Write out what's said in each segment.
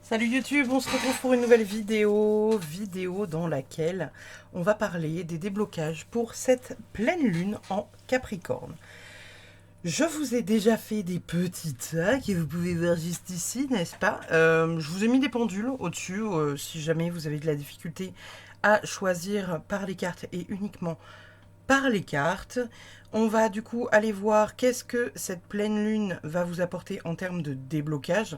Salut YouTube, on se retrouve pour une nouvelle vidéo dans laquelle on va parler des déblocages pour cette pleine lune en Capricorne. Je vous ai déjà fait des petits tas que vous pouvez voir juste ici, n'est-ce pas? Je vous ai mis des pendules au-dessus, si jamais vous avez de la difficulté à choisir par les cartes et uniquement par les cartes. On va du coup aller voir qu'est-ce que cette pleine lune va vous apporter en termes de déblocage.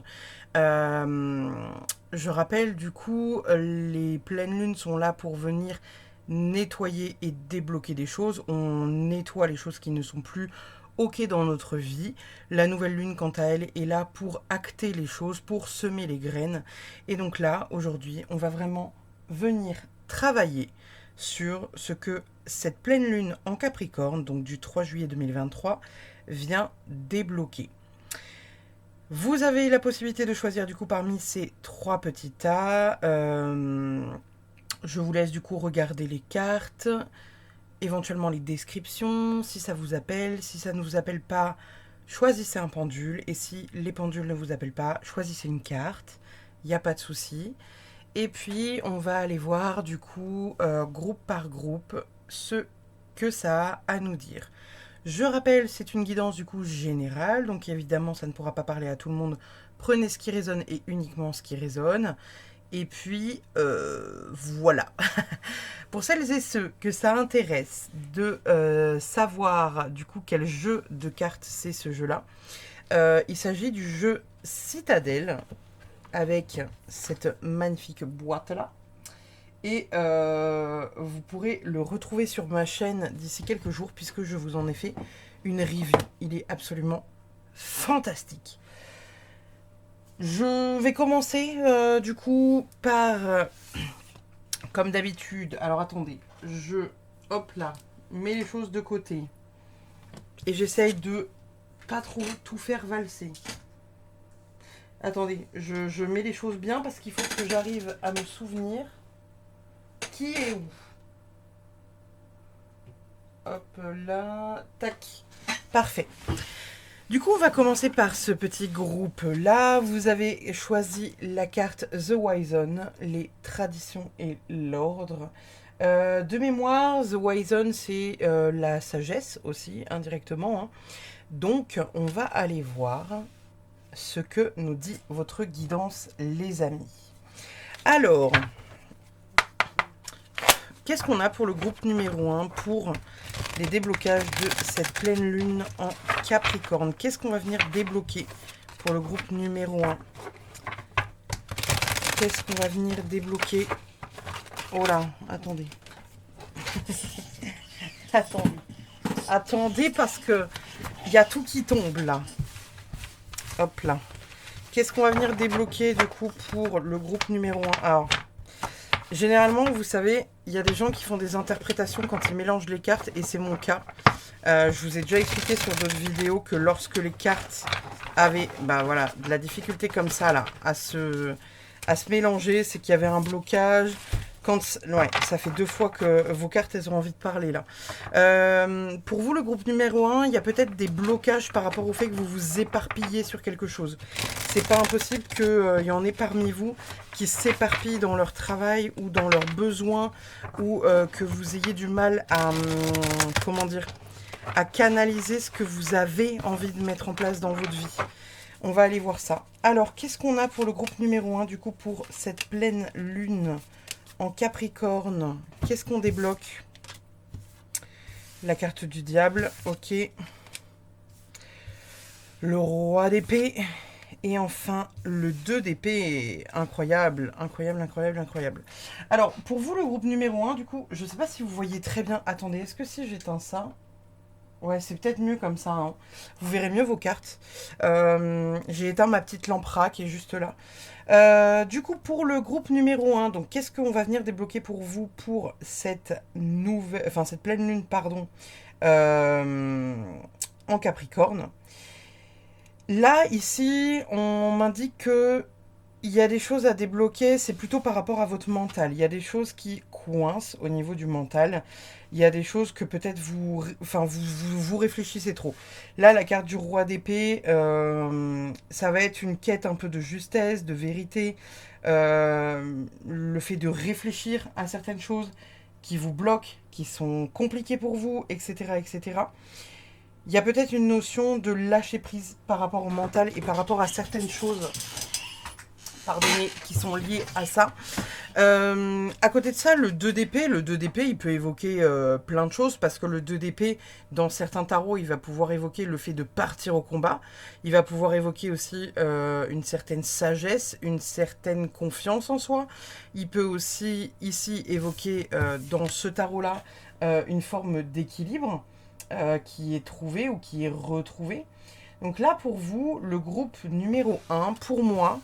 Je rappelle du coup, les pleines lunes sont là pour venir nettoyer et débloquer des choses. On nettoie les choses qui ne sont plus OK dans notre vie. La nouvelle lune, quant à elle, est là pour acter les choses, pour semer les graines. Et donc là, aujourd'hui, on va vraiment venir travailler sur ce que cette pleine lune en Capricorne, donc du 3 juillet 2023, vient débloquer. Vous avez la possibilité de choisir du coup parmi ces trois petits tas. Je vous laisse du coup regarder les cartes, éventuellement les descriptions, si ça vous appelle. Si ça ne vous appelle pas, choisissez un pendule. Et si les pendules ne vous appellent pas, choisissez une carte. Il n'y a pas de souci. Et puis, on va aller voir du coup, groupe par groupe, ce que ça a à nous dire. Je rappelle, c'est une guidance du coup générale, donc évidemment, ça ne pourra pas parler à tout le monde. Prenez ce qui résonne et uniquement ce qui résonne. Et puis, voilà. Pour celles et ceux que ça intéresse de savoir du coup quel jeu de cartes c'est ce jeu-là, il s'agit du jeu Citadelle, avec cette magnifique boîte-là. Et vous pourrez le retrouver sur ma chaîne d'ici quelques jours, puisque je vous en ai fait une review. Il est absolument fantastique. Je vais commencer du coup par, comme d'habitude, alors attendez, je, hop là, mets les choses de côté. Et j'essaye de pas trop tout faire valser. Attendez, je mets les choses bien parce qu'il faut que j'arrive à me souvenir qui est où. Hop là, tac. Parfait. Du coup, on va commencer par ce petit groupe-là. Vous avez choisi la carte The Wisen, les traditions et l'ordre. De mémoire, The Wisen, c'est la sagesse aussi, indirectement. Hein. Donc, on va aller voir ce que nous dit votre guidance, les amis. Alors, qu'est-ce qu'on a pour le groupe numéro 1 pour les déblocages de cette pleine lune en Capricorne? Qu'est-ce qu'on va venir débloquer pour le groupe numéro 1? Qu'est-ce qu'on va venir débloquer? Oh là, attendez. Attendez. Attendez parce que il y a tout qui tombe là. Hop là. Qu'est-ce qu'on va venir débloquer du coup pour le groupe numéro 1? Alors, généralement, vous savez, il y a des gens qui font des interprétations quand ils mélangent les cartes, et c'est mon cas. Je vous ai déjà expliqué sur d'autres vidéos que lorsque les cartes avaient voilà, de la difficulté comme ça là, à se mélanger, c'est qu'il y avait un blocage. Ouais, ça fait 2 fois que vos cartes elles ont envie de parler là. Pour vous, le groupe numéro 1, il y a peut-être des blocages par rapport au fait que vous vous éparpillez sur quelque chose. C'est pas impossible qu'il y en ait parmi vous qui s'éparpillent dans leur travail ou dans leurs besoins, ou que vous ayez du mal à, comment dire, à canaliser ce que vous avez envie de mettre en place dans votre vie. On va aller voir ça. Alors, qu'est-ce qu'on a pour le groupe numéro 1, du coup, pour cette pleine lune en Capricorne? Qu'est-ce qu'on débloque? La carte du diable, ok. Le roi d'épée. Et enfin, le 2 d'épée. Incroyable, incroyable, incroyable, incroyable. Alors, pour vous, le groupe numéro 1, du coup, je ne sais pas si vous voyez très bien. Attendez, est-ce que si j'éteins ça... Ouais, c'est peut-être mieux comme ça. Hein. Vous verrez mieux vos cartes. J'ai éteint ma petite lampe rat qui est juste là. Du coup, pour le groupe numéro 1, donc qu'est-ce qu'on va venir débloquer pour vous pour cette nouvelle, enfin cette pleine lune, pardon, en Capricorne. Là, ici, on m'indique que il y a des choses à débloquer, c'est plutôt par rapport à votre mental. Il y a des choses qui coince au niveau du mental. Il y a des choses que peut-être vous réfléchissez trop. Là, la carte du roi d'épée, ça va être une quête un peu de justesse, de vérité, le fait de réfléchir à certaines choses qui vous bloquent, qui sont compliquées pour vous, etc., etc. Il y a peut-être une notion de lâcher prise par rapport au mental et par rapport à certaines choses, pardonnez, qui sont liées à ça. À côté de ça, le 2 d'épée, il peut évoquer plein de choses parce que le 2 d'épée, dans certains tarots, il va pouvoir évoquer le fait de partir au combat. Il va pouvoir évoquer aussi une certaine sagesse, une certaine confiance en soi. Il peut aussi ici évoquer dans ce tarot-là une forme d'équilibre qui est trouvé ou qui est retrouvé. Donc là, pour vous, le groupe numéro 1, pour moi,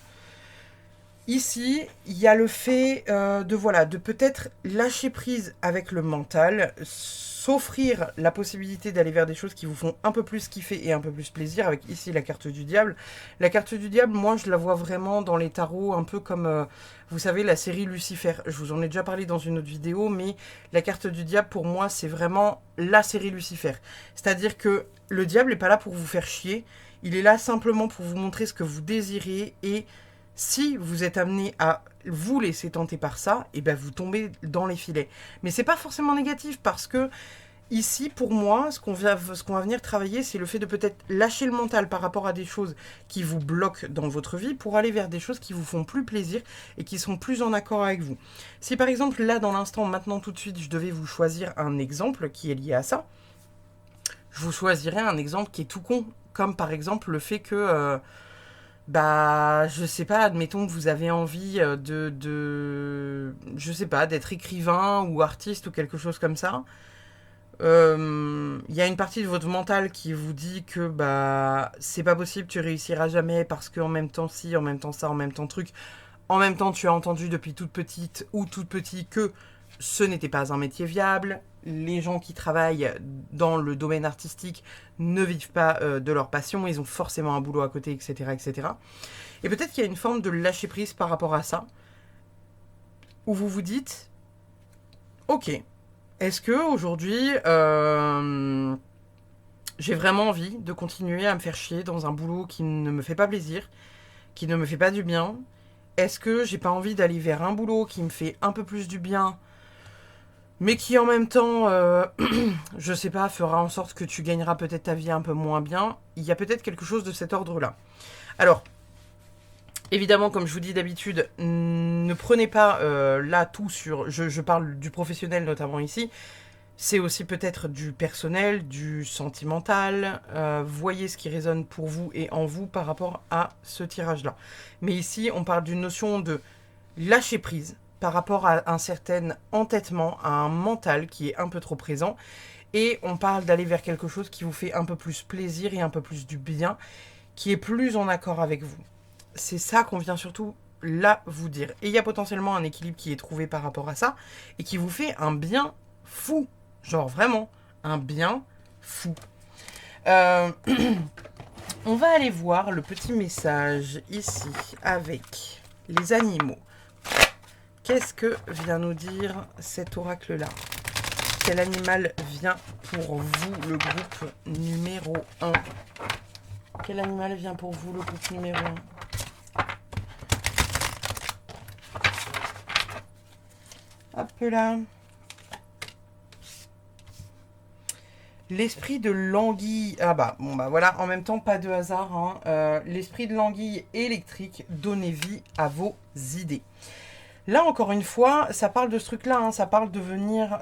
ici, il y a le fait de peut-être lâcher prise avec le mental, s'offrir la possibilité d'aller vers des choses qui vous font un peu plus kiffer et un peu plus plaisir, avec ici la carte du diable. La carte du diable, moi, je la vois vraiment dans les tarots, un peu comme, vous savez, la série Lucifer. Je vous en ai déjà parlé dans une autre vidéo, mais la carte du diable, pour moi, c'est vraiment la série Lucifer. C'est-à-dire que le diable n'est pas là pour vous faire chier, il est là simplement pour vous montrer ce que vous désirez et si vous êtes amené à vous laisser tenter par ça, et ben vous tombez dans les filets. Mais c'est pas forcément négatif parce que ici, pour moi, ce qu'on va venir travailler, c'est le fait de peut-être lâcher le mental par rapport à des choses qui vous bloquent dans votre vie pour aller vers des choses qui vous font plus plaisir et qui sont plus en accord avec vous. Si par exemple, là, dans l'instant, maintenant, tout de suite, je devais vous choisir un exemple qui est lié à ça, je vous choisirais un exemple qui est tout con, comme par exemple le fait que... je sais pas, admettons que vous avez envie je sais pas, d'être écrivain ou artiste ou quelque chose comme ça. Y a une partie de votre mental qui vous dit que c'est pas possible, tu réussiras jamais parce que en même temps ci, en même temps ça, en même temps truc. En même temps, tu as entendu depuis toute petite ou tout petit que ce n'était pas un métier viable. Les gens qui travaillent dans le domaine artistique ne vivent pas de leur passion, ils ont forcément un boulot à côté, etc. etc. Et peut-être qu'il y a une forme de lâcher prise par rapport à ça, où vous vous dites, ok, est-ce que aujourd'hui j'ai vraiment envie de continuer à me faire chier dans un boulot qui ne me fait pas plaisir, qui ne me fait pas du bien? Est-ce que j'ai pas envie d'aller vers un boulot qui me fait un peu plus du bien, mais qui en même temps, je sais pas, fera en sorte que tu gagneras peut-être ta vie un peu moins bien? Il y a peut-être quelque chose de cet ordre-là. Alors, évidemment, comme je vous dis d'habitude, ne prenez pas là tout sur... Je parle du professionnel notamment ici. C'est aussi peut-être du personnel, du sentimental. Voyez ce qui résonne pour vous et en vous par rapport à ce tirage-là. Mais ici, on parle d'une notion de lâcher prise par rapport à un certain entêtement, à un mental qui est un peu trop présent. Et on parle d'aller vers quelque chose qui vous fait un peu plus plaisir et un peu plus du bien, qui est plus en accord avec vous. C'est ça qu'on vient surtout là vous dire. Et il y a potentiellement un équilibre qui est trouvé par rapport à ça et qui vous fait un bien fou. Genre vraiment, un bien fou. On va aller voir le petit message ici avec les animaux. Qu'est-ce que vient nous dire cet oracle-là? Quel animal vient pour vous, le groupe numéro 1? Quel animal vient pour vous, le groupe numéro 1? Hop là. L'esprit de l'anguille. Ah voilà, en même temps, pas de hasard. Hein. L'esprit de l'anguille électrique, donnez vie à vos idées. Là, encore une fois, ça parle de ce truc-là. Hein, ça parle de venir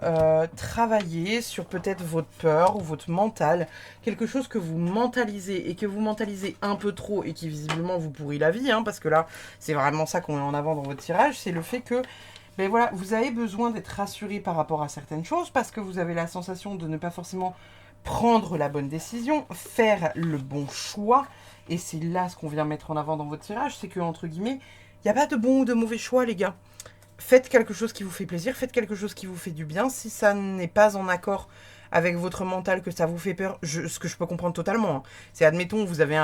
travailler sur peut-être votre peur ou votre mental. Quelque chose que vous mentalisez et que vous mentalisez un peu trop et qui visiblement vous pourrit la vie. Hein, parce que là, c'est vraiment ça qu'on met en avant dans votre tirage. C'est le fait que voilà, vous avez besoin d'être rassuré par rapport à certaines choses parce que vous avez la sensation de ne pas forcément prendre la bonne décision, faire le bon choix. Et c'est là ce qu'on vient mettre en avant dans votre tirage. C'est que, entre guillemets, il n'y a pas de bon ou de mauvais choix, les gars. Faites quelque chose qui vous fait plaisir, faites quelque chose qui vous fait du bien. Si ça n'est pas en accord avec votre mental, que ça vous fait peur, ce que je peux comprendre totalement. Hein. C'est, admettons, vous avez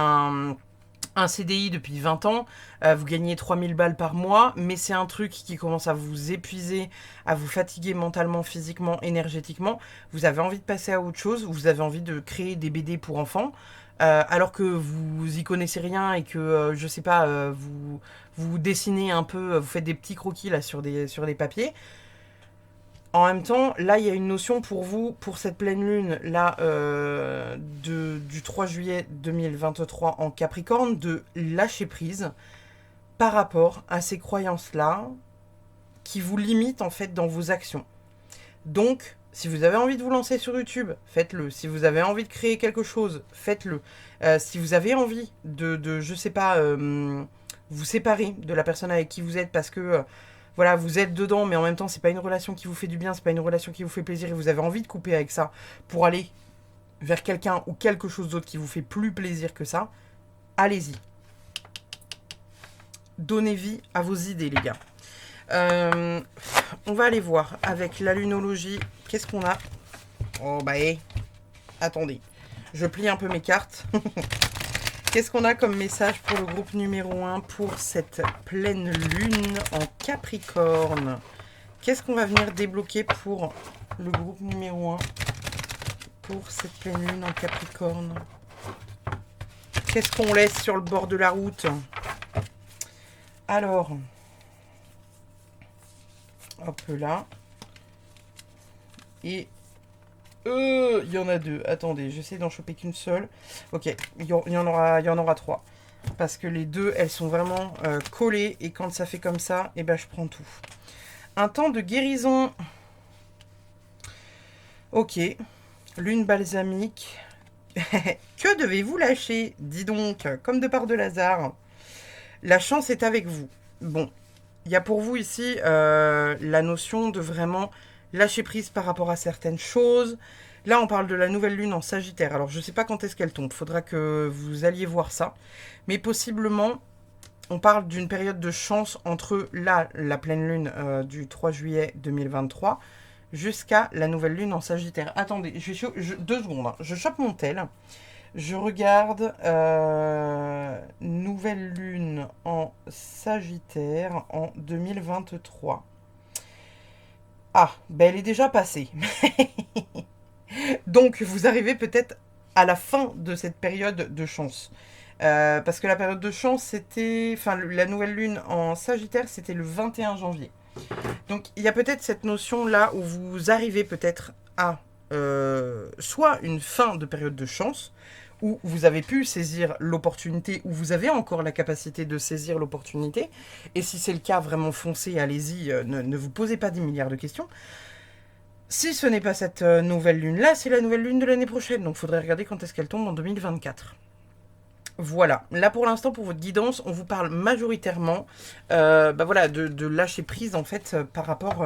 un CDI depuis 20 ans, vous gagnez 3000 balles par mois, mais c'est un truc qui commence à vous épuiser, à vous fatiguer mentalement, physiquement, énergétiquement. Vous avez envie de passer à autre chose, vous avez envie de créer des BD pour enfants, alors que vous y connaissez rien et que, je sais pas, vous dessinez un peu, vous faites des petits croquis là sur des papiers. En même temps, là, il y a une notion pour vous, pour cette pleine lune, là, du 3 juillet 2023 en Capricorne, de lâcher prise par rapport à ces croyances-là qui vous limitent, en fait, dans vos actions. Donc, si vous avez envie de vous lancer sur YouTube, faites-le. Si vous avez envie de créer quelque chose, faites-le. Si vous avez envie je sais pas, vous séparer de la personne avec qui vous êtes parce que voilà, vous êtes dedans, mais en même temps, c'est pas une relation qui vous fait du bien, c'est pas une relation qui vous fait plaisir, et vous avez envie de couper avec ça pour aller vers quelqu'un ou quelque chose d'autre qui vous fait plus plaisir que ça, allez-y. Donnez vie à vos idées, les gars. On va aller voir avec la lunologie. Qu'est-ce qu'on a? Oh, bah, attendez. Je plie un peu mes cartes. Qu'est-ce qu'on a comme message pour le groupe numéro 1 pour cette pleine lune en Capricorne? Qu'est-ce qu'on va venir débloquer pour le groupe numéro 1 pour cette pleine lune en Capricorne? Qu'est-ce qu'on laisse sur le bord de la route? Alors, hop là. Et il y en a deux. Attendez, j'essaie d'en choper qu'une seule. Ok, il y en aura trois. Parce que les deux, elles sont vraiment collées. Et quand ça fait comme ça, eh ben, je prends tout. Un temps de guérison. Ok. Lune balsamique. Que devez-vous lâcher? Dis donc, comme de par de hasard. La chance est avec vous. Bon, il y a pour vous ici la notion de vraiment lâcher prise par rapport à certaines choses. Là, on parle de la nouvelle lune en Sagittaire. Alors, je ne sais pas quand est-ce qu'elle tombe. Il faudra que vous alliez voir ça. Mais possiblement, on parle d'une période de chance entre là, la pleine lune du 3 juillet 2023 jusqu'à la nouvelle lune en Sagittaire. Attendez, 2 secondes. Hein. Je chope mon tel. Je regarde nouvelle lune en Sagittaire en 2023. Ah, ben elle est déjà passée. Donc, vous arrivez peut-être à la fin de cette période de chance. Parce que la période de chance, c'était... Enfin, la nouvelle lune en Sagittaire, c'était le 21 janvier. Donc, il y a peut-être cette notion-là où vous arrivez peut-être à soit une fin de période de chance, où vous avez pu saisir l'opportunité, où vous avez encore la capacité de saisir l'opportunité. Et si c'est le cas, vraiment foncez, allez-y, ne vous posez pas 10 milliards de questions. Si ce n'est pas cette nouvelle lune-là, c'est la nouvelle lune de l'année prochaine. Donc il faudrait regarder quand est-ce qu'elle tombe en 2024. Voilà, là pour l'instant pour votre guidance, on vous parle majoritairement voilà, de lâcher prise en fait par rapport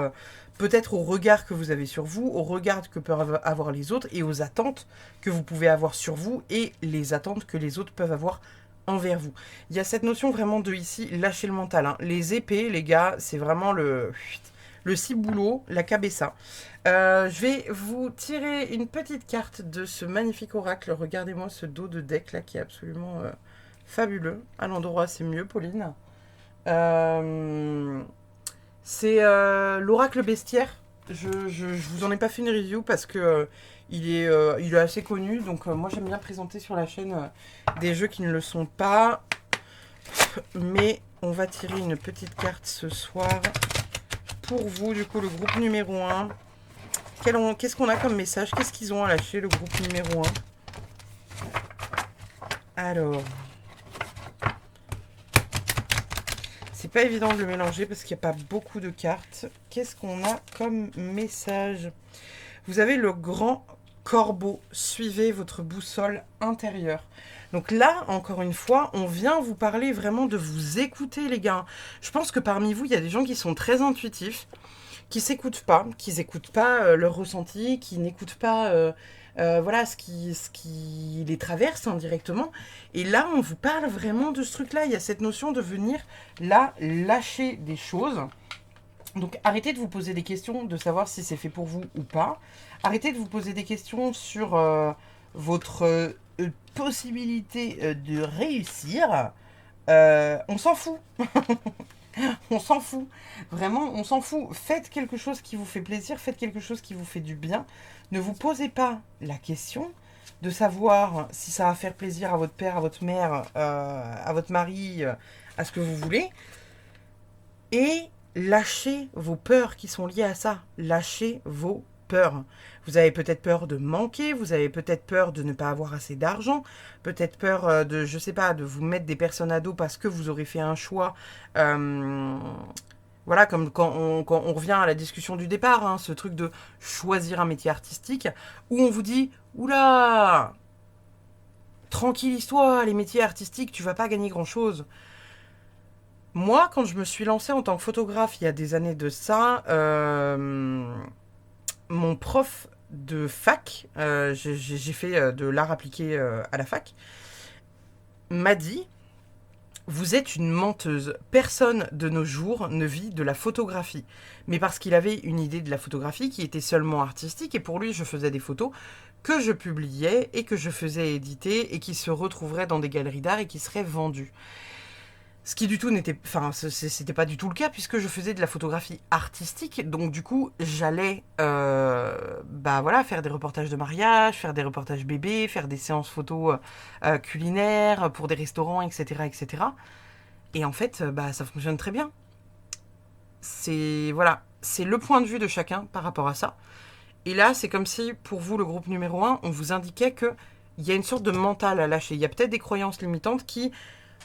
peut-être au regard que vous avez sur vous, au regard que peuvent avoir les autres et aux attentes que vous pouvez avoir sur vous et les attentes que les autres peuvent avoir envers vous. Il y a cette notion vraiment de ici, lâcher le mental. Hein. Les épées, les gars, c'est vraiment le ciboulot, la cabessa. Je vais vous tirer une petite carte de ce magnifique oracle. Regardez-moi ce dos de deck là qui est absolument fabuleux. À l'endroit, c'est mieux, Pauline. C'est l'oracle bestiaire. Je vous en ai pas fait une review parce que il est assez connu. Donc moi j'aime bien présenter sur la chaîne des jeux qui ne le sont pas. Mais on va tirer une petite carte ce soir pour vous, du coup, le groupe numéro 1. Qu'est-ce qu'on a comme message? Qu'est-ce qu'ils ont à lâcher, le groupe numéro 1? Alors, c'est pas évident de le mélanger parce qu'il n'y a pas beaucoup de cartes. Qu'est-ce qu'on a comme message? Vous avez le grand corbeau. Suivez votre boussole intérieure. Donc là, encore une fois, on vient vous parler vraiment de vous écouter, les gars. Je pense que parmi vous, il y a des gens qui sont très intuitifs, qui s'écoutent pas, leur ressenti, qui n'écoutent pas voilà, ce qui les traverse indirectement. Et là, on vous parle vraiment de ce truc-là. Il y a cette notion de venir là lâcher des choses. Donc arrêtez de vous poser des questions, de savoir si c'est fait pour vous ou pas. Arrêtez de vous poser des questions sur votre possibilité de réussir, on s'en fout. On s'en fout. Vraiment, on s'en fout. Faites quelque chose qui vous fait plaisir, faites quelque chose qui vous fait du bien. Ne vous posez pas la question de savoir si ça va faire plaisir à votre père, à votre mère, à votre mari, à ce que vous voulez. Et lâchez vos peurs qui sont liées à ça. Lâchez vos peurs. Vous avez peut-être peur de manquer, vous avez peut-être peur de ne pas avoir assez d'argent, peut-être peur de, je sais pas, de vous mettre des personnes à dos parce que vous aurez fait un choix. Voilà, comme quand on revient à la discussion du départ, hein, ce truc de choisir un métier artistique, où on vous dit, oula, tranquillise-toi, les métiers artistiques, tu vas pas gagner grand-chose. Moi, quand je me suis lancée en tant que photographe il y a des années de ça, mon prof de fac, j'ai fait de l'art appliqué à la fac, m'a dit, vous êtes une menteuse. Personne de nos jours ne vit de la photographie. Mais parce qu'il avait une idée de la photographie qui était seulement artistique, et pour lui, je faisais des photos que je publiais et que je faisais éditer et qui se retrouveraient dans des galeries d'art et qui seraient vendues. Ce qui du tout n'était, enfin, c'était pas du tout le cas puisque je faisais de la photographie artistique, donc du coup j'allais, bah voilà, faire des reportages de mariage, faire des reportages bébés, faire des séances photos culinaires pour des restaurants, etc., etc. Et en fait, bah ça fonctionne très bien. C'est voilà, c'est le point de vue de chacun par rapport à ça. Et là, c'est comme si pour vous, le groupe numéro 1, on vous indiquait que il y a une sorte de mental à lâcher. Il y a peut-être des croyances limitantes qui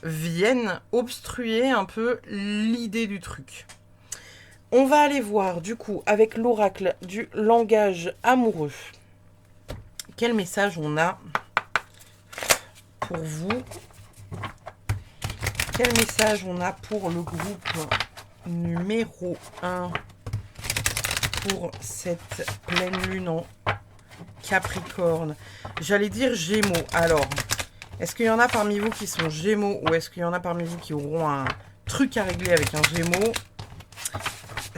viennent obstruer un peu l'idée du truc. On va aller voir du coup avec l'oracle du langage amoureux. Quel message on a pour vous? Quel message on a pour le groupe numéro 1 pour cette pleine lune en Capricorne? J'allais dire Gémeaux. Alors, est-ce qu'il y en a parmi vous qui sont Gémeaux ou est-ce qu'il y en a parmi vous qui auront un truc à régler avec un Gémeaux?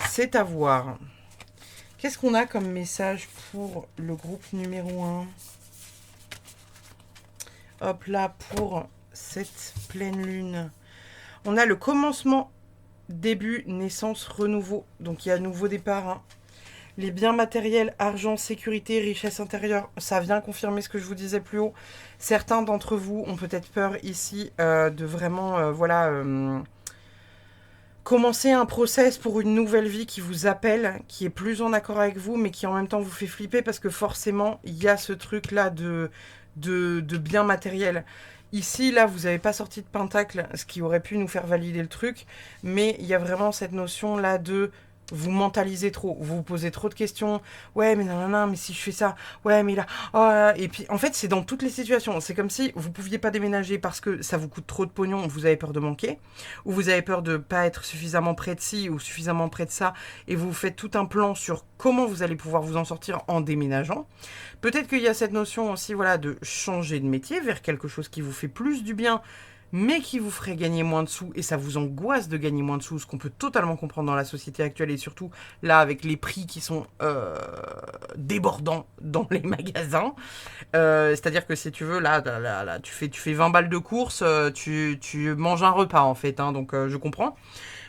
C'est à voir. Qu'est-ce qu'on a comme message pour le groupe numéro 1? Hop là, pour cette pleine lune. On a le commencement, début, naissance, renouveau. Donc il y a nouveau départ. Hein. Les biens matériels, argent, sécurité, richesse intérieure, ça vient confirmer ce que je vous disais plus haut. Certains d'entre vous ont peut-être peur ici de vraiment, commencer un process pour une nouvelle vie qui vous appelle, qui est plus en accord avec vous, mais qui en même temps vous fait flipper parce que forcément, il y a ce truc-là de biens matériels. Ici, là, vous n'avez pas sorti de pentacle, ce qui aurait pu nous faire valider le truc, mais il y a vraiment cette notion-là de vous mentalisez trop, vous vous posez trop de questions. Ouais, mais non, mais si je fais ça, ouais, mais là, oh, et puis en fait, c'est dans toutes les situations. C'est comme si vous pouviez pas déménager parce que ça vous coûte trop de pognon, vous avez peur de manquer, ou vous avez peur de pas être suffisamment près de ci ou suffisamment près de ça, et vous faites tout un plan sur comment vous allez pouvoir vous en sortir en déménageant. Peut-être qu'il y a cette notion aussi, voilà, de changer de métier vers quelque chose qui vous fait plus du bien, mais qui vous ferait gagner moins de sous, et ça vous angoisse de gagner moins de sous, ce qu'on peut totalement comprendre dans la société actuelle, et surtout là avec les prix qui sont débordants dans les magasins. C'est-à-dire que si tu veux, là tu fais 20 balles de course, tu manges un repas en fait, hein, donc je comprends.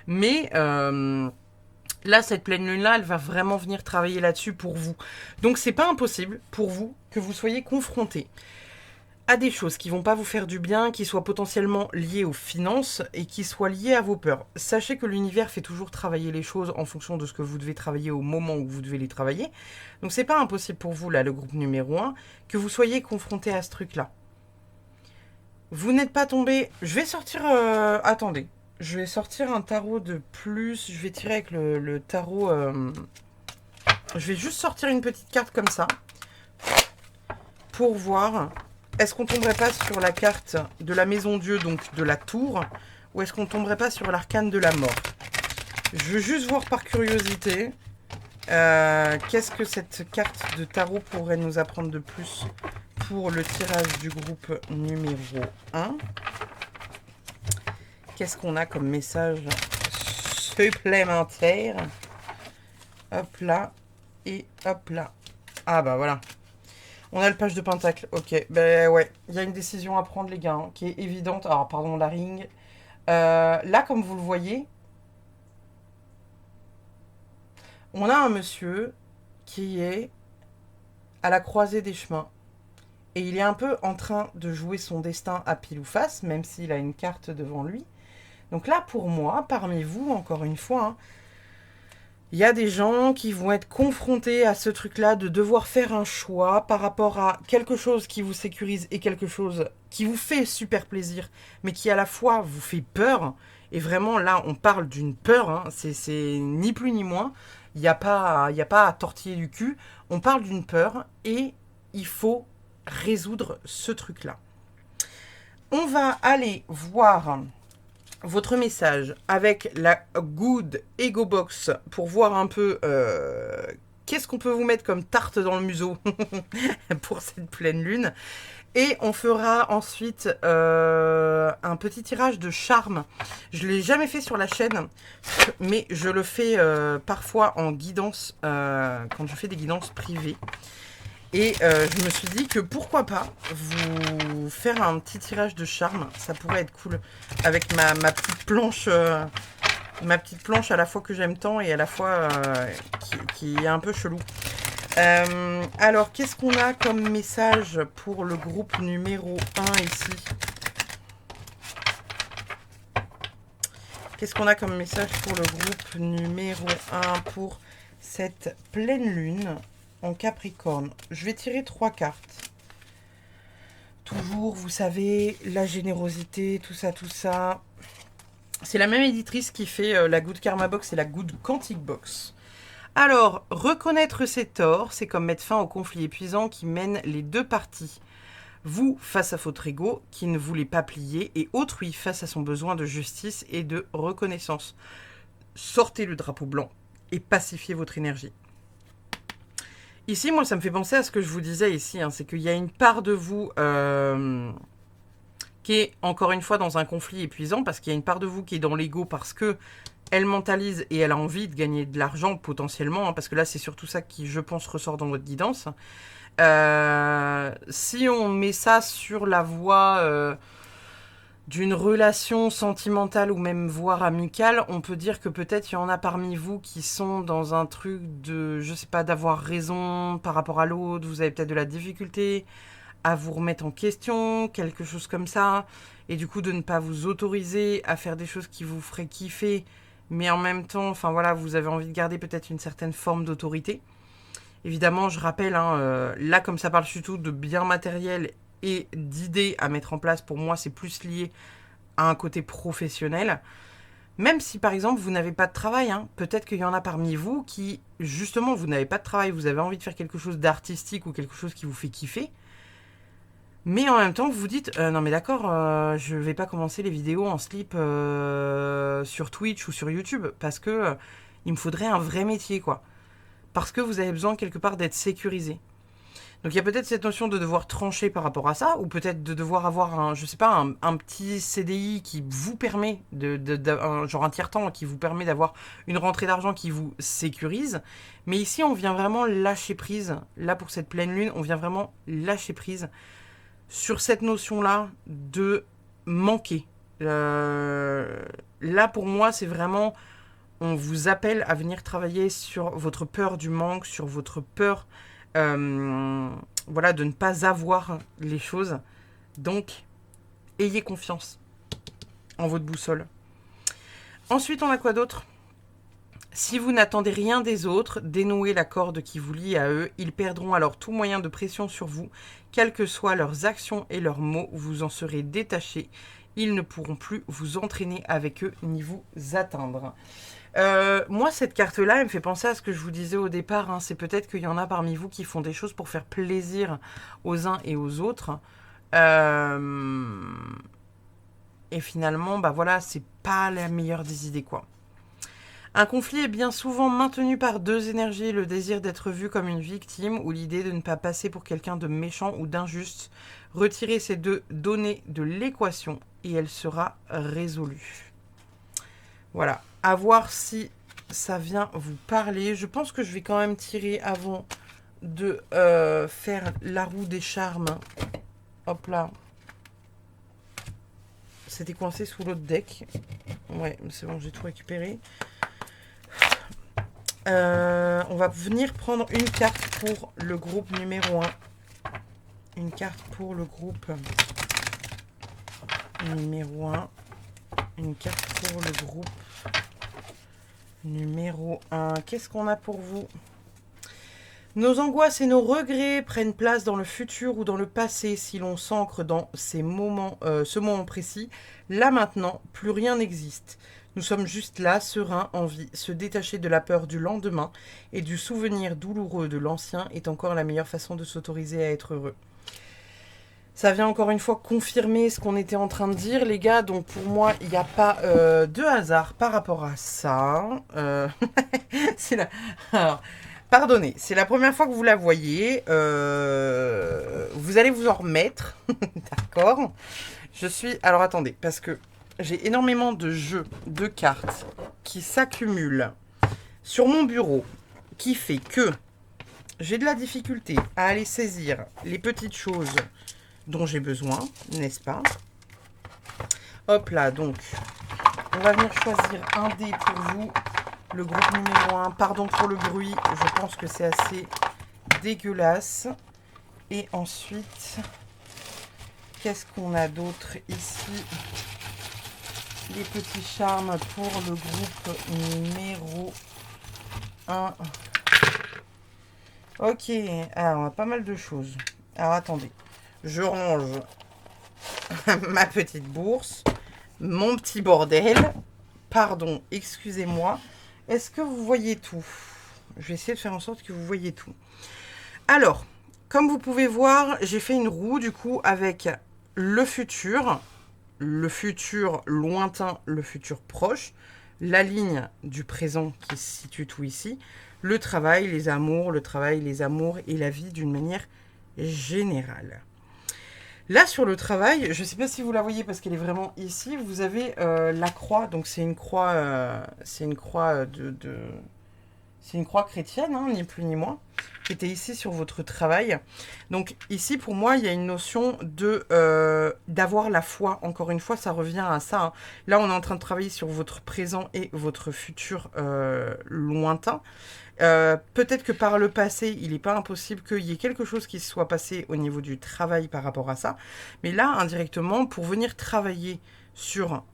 Mais là, cette pleine lune-là, elle va vraiment venir travailler là-dessus pour vous. Donc c'est pas impossible pour vous que vous soyez confrontés à des choses qui vont pas vous faire du bien, qui soient potentiellement liées aux finances et qui soient liées à vos peurs. Sachez que l'univers fait toujours travailler les choses en fonction de ce que vous devez travailler au moment où vous devez les travailler. Donc c'est pas impossible pour vous, là, le groupe numéro 1, que vous soyez confronté à ce truc-là. Vous n'êtes pas tombé... Je vais sortir... Attendez. Je vais sortir un tarot de plus. Je vais tirer avec le tarot... Je vais juste sortir une petite carte comme ça. Pour voir... Est-ce qu'on tomberait pas sur la carte de la maison Dieu, donc de la tour, ou est-ce qu'on tomberait pas sur l'arcane de la mort? Je veux juste voir par curiosité qu'est-ce que cette carte de tarot pourrait nous apprendre de plus pour le tirage du groupe numéro 1. Qu'est-ce qu'on a comme message supplémentaire? Hop là, et hop là. Ah bah voilà. On a le page de pentacle, ok. Ben ouais, il y a une décision à prendre, les gars, hein, qui est évidente. Alors, pardon, la ring. Là, comme vous le voyez, on a un monsieur qui est à la croisée des chemins. Et il est un peu en train de jouer son destin à pile ou face, même s'il a une carte devant lui. Donc là, pour moi, parmi vous, encore une fois, hein, il y a des gens qui vont être confrontés à ce truc-là de devoir faire un choix par rapport à quelque chose qui vous sécurise et quelque chose qui vous fait super plaisir, mais qui à la fois vous fait peur. Et vraiment, là, on parle d'une peur, hein, c'est ni plus ni moins. Il y a pas à tortiller du cul. On parle d'une peur et il faut résoudre ce truc-là. On va aller voir votre message avec la Good Ego Box pour voir un peu qu'est-ce qu'on peut vous mettre comme tarte dans le museau pour cette pleine lune. Et on fera ensuite un petit tirage de charme. Je ne l'ai jamais fait sur la chaîne, mais je le fais parfois en guidance, quand je fais des guidances privées. Et je me suis dit que pourquoi pas vous faire un petit tirage de charme, ça pourrait être cool. Avec ma petite planche à la fois que j'aime tant et à la fois qui est un peu chelou. Alors, qu'est-ce qu'on a comme message pour le groupe numéro 1 ici? Qu'est-ce qu'on a comme message pour le groupe numéro 1 pour cette pleine lune en Capricorne? Je vais tirer 3 cartes. Toujours, vous savez, la générosité, tout ça, tout ça. C'est la même éditrice qui fait la Good Karma Box et la Good Quantic Box. Alors, reconnaître ses torts, c'est comme mettre fin au conflit épuisant qui mène les deux parties. Vous face à votre ego qui ne voulait pas plier et autrui face à son besoin de justice et de reconnaissance. Sortez le drapeau blanc et pacifiez votre énergie. Ici, moi, ça me fait penser à ce que je vous disais ici, hein, c'est qu'il y a une part de vous qui est, encore une fois, dans un conflit épuisant, parce qu'il y a une part de vous qui est dans l'ego, parce que elle mentalise et elle a envie de gagner de l'argent, potentiellement, hein, parce que là, c'est surtout ça qui, je pense, ressort dans votre guidance. Si on met ça sur la voie d'une relation sentimentale ou même voire amicale, on peut dire que peut-être il y en a parmi vous qui sont dans un truc de, je sais pas, d'avoir raison par rapport à l'autre, vous avez peut-être de la difficulté à vous remettre en question, quelque chose comme ça, et du coup de ne pas vous autoriser à faire des choses qui vous feraient kiffer, mais en même temps, enfin voilà, vous avez envie de garder peut-être une certaine forme d'autorité. Évidemment, je rappelle, hein, là comme ça parle surtout de biens matériels et d'idées à mettre en place, pour moi c'est plus lié à un côté professionnel. Même si par exemple vous n'avez pas de travail, hein, peut-être qu'il y en a parmi vous qui, justement, vous n'avez pas de travail, vous avez envie de faire quelque chose d'artistique ou quelque chose qui vous fait kiffer, mais en même temps vous vous dites, non mais d'accord, je vais pas commencer les vidéos en slip sur Twitch ou sur YouTube, parce que il me faudrait un vrai métier, quoi. Parce que vous avez besoin quelque part d'être sécurisé. Donc il y a peut-être cette notion de devoir trancher par rapport à ça, ou peut-être de devoir avoir un, je sais pas, un petit CDI qui vous permet, genre un tiers-temps qui vous permet d'avoir une rentrée d'argent qui vous sécurise. Mais ici, on vient vraiment lâcher prise. Là, pour cette pleine lune, on vient vraiment lâcher prise sur cette notion-là de manquer. Là, pour moi, c'est vraiment, on vous appelle à venir travailler sur votre peur du manque, sur votre peur voilà, de ne pas avoir les choses. Donc, ayez confiance en votre boussole. Ensuite, on a quoi d'autre? Si vous n'attendez rien des autres, dénouez la corde qui vous lie à eux. Ils perdront alors tout moyen de pression sur vous. Quelles que soient leurs actions et leurs mots, vous en serez détaché. Ils ne pourront plus vous entraîner avec eux ni vous atteindre. Moi, cette carte-là, elle me fait penser à ce que je vous disais au départ, hein. C'est peut-être qu'il y en a parmi vous qui font des choses pour faire plaisir aux uns et aux autres. Et finalement, bah voilà, c'est pas la meilleure des idées, quoi. Un conflit est bien souvent maintenu par deux énergies, le désir d'être vu comme une victime ou l'idée de ne pas passer pour quelqu'un de méchant ou d'injuste. Retirez ces deux données de l'équation et elle sera résolue. Voilà, à voir si ça vient vous parler. Je pense que je vais quand même tirer avant de faire la roue des charmes. Hop là. C'était coincé sous l'autre deck. Ouais, c'est bon, j'ai tout récupéré. On va venir prendre une carte pour le groupe numéro 1. Une carte pour le groupe numéro 1. Une carte pour le groupe numéro 1. Qu'est-ce qu'on a pour vous? Nos angoisses et nos regrets prennent place dans le futur ou dans le passé si l'on s'ancre dans ce moment précis. Là maintenant, plus rien n'existe. Nous sommes juste là, sereins, en vie. Se détacher de la peur du lendemain et du souvenir douloureux de l'ancien est encore la meilleure façon de s'autoriser à être heureux. Ça vient encore une fois confirmer ce qu'on était en train de dire, les gars. Donc pour moi, il n'y a pas de hasard par rapport à ça. C'est la... Alors, pardonnez, c'est la première fois que vous la voyez. Vous allez vous en remettre. D'accord. Je suis... Alors attendez, parce que j'ai énormément de jeux de cartes qui s'accumulent sur mon bureau, qui fait que j'ai de la difficulté à aller saisir les petites choses dont j'ai besoin, n'est-ce pas? Hop là, donc, on va venir choisir un dé pour vous. Le groupe numéro 1, pardon pour le bruit, je pense que c'est assez dégueulasse. Et ensuite, qu'est-ce qu'on a d'autre ici? Les petits charmes pour le groupe numéro 1. Ok, alors on a pas mal de choses. Alors attendez, je range ma petite bourse, mon petit bordel. Pardon, excusez-moi. Est-ce que vous voyez tout? Je vais essayer de faire en sorte que vous voyez tout. Alors, comme vous pouvez voir, j'ai fait une roue du coup avec le futur lointain, le futur proche, la ligne du présent qui se situe tout ici, le travail, les amours, et la vie d'une manière générale. Là, sur le travail, je ne sais pas si vous la voyez parce qu'elle est vraiment ici, vous avez la croix, donc c'est une croix, c'est une croix chrétienne, hein, ni plus ni moins, qui était ici sur votre travail. Donc ici, pour moi, il y a une notion d'avoir la foi. Encore une fois, ça revient à ça, hein. Là, on est en train de travailler sur votre présent et votre futur lointain. Peut-être que par le passé, il n'est pas impossible qu'il y ait quelque chose qui se soit passé au niveau du travail par rapport à ça. Mais là, indirectement, pour venir travailler sur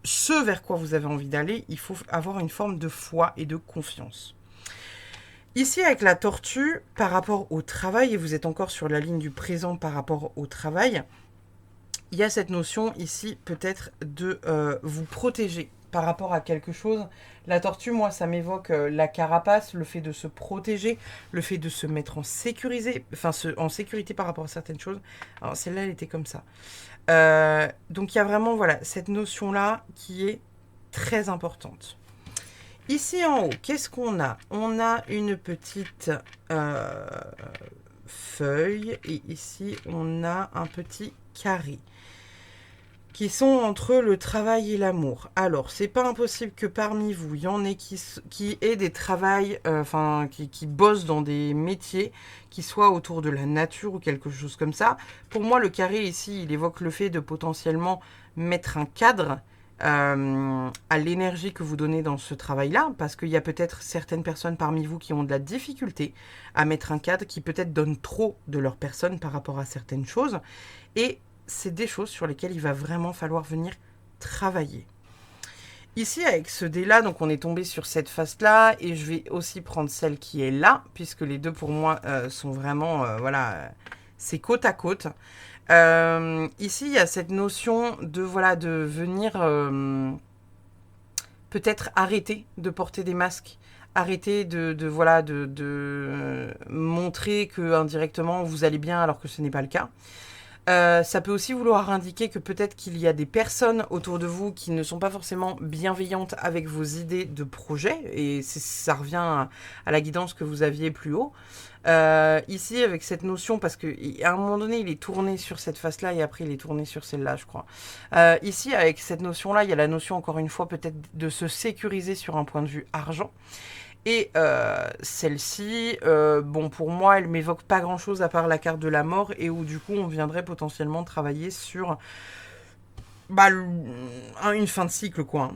ce vers quoi vous avez envie d'aller, il faut avoir une forme de foi et de confiance. Ici, avec la tortue, par rapport au travail, et vous êtes encore sur la ligne du présent par rapport au travail, il y a cette notion ici peut-être de vous protéger par rapport à quelque chose. La tortue, moi, ça m'évoque la carapace, le fait de se protéger, le fait de se mettre en sécurité par rapport à certaines choses. Alors, celle-là, elle était comme ça. Donc, il y a vraiment, voilà, cette notion-là qui est très importante. Ici en haut, qu'est-ce qu'on a? On a une petite feuille et ici, on a un petit carré qui sont entre le travail et l'amour. Alors, c'est pas impossible que parmi vous, il y en ait qui aient des travails, qui bossent dans des métiers qui soient autour de la nature ou quelque chose comme ça. Pour moi, le carré ici, il évoque le fait de potentiellement mettre un cadre à l'énergie que vous donnez dans ce travail-là, parce qu'il y a peut-être certaines personnes parmi vous qui ont de la difficulté à mettre un cadre, qui peut-être donnent trop de leur personne par rapport à certaines choses, et c'est des choses sur lesquelles il va vraiment falloir venir travailler. Ici, avec ce dé-là, donc on est tombé sur cette face-là, et je vais aussi prendre celle qui est là, puisque les deux pour moi sont vraiment, voilà, c'est côte à côte. Ici, il y a cette notion de, voilà, de venir peut-être arrêter de porter des masques, arrêter de montrer que indirectement vous allez bien alors que ce n'est pas le cas. Ça peut aussi vouloir indiquer que peut-être qu'il y a des personnes autour de vous qui ne sont pas forcément bienveillantes avec vos idées de projet, et ça revient à la guidance que vous aviez plus haut. Ici, avec cette notion, parce qu'à un moment donné, il est tourné sur cette face-là et après, il est tourné sur celle-là, je crois. Ici, avec cette notion-là, il y a la notion, encore une fois, peut-être de se sécuriser sur un point de vue argent. Et celle-ci, bon, pour moi, elle m'évoque pas grand-chose à part la carte de la mort, et où du coup, on viendrait potentiellement travailler sur bah, une fin de cycle, quoi.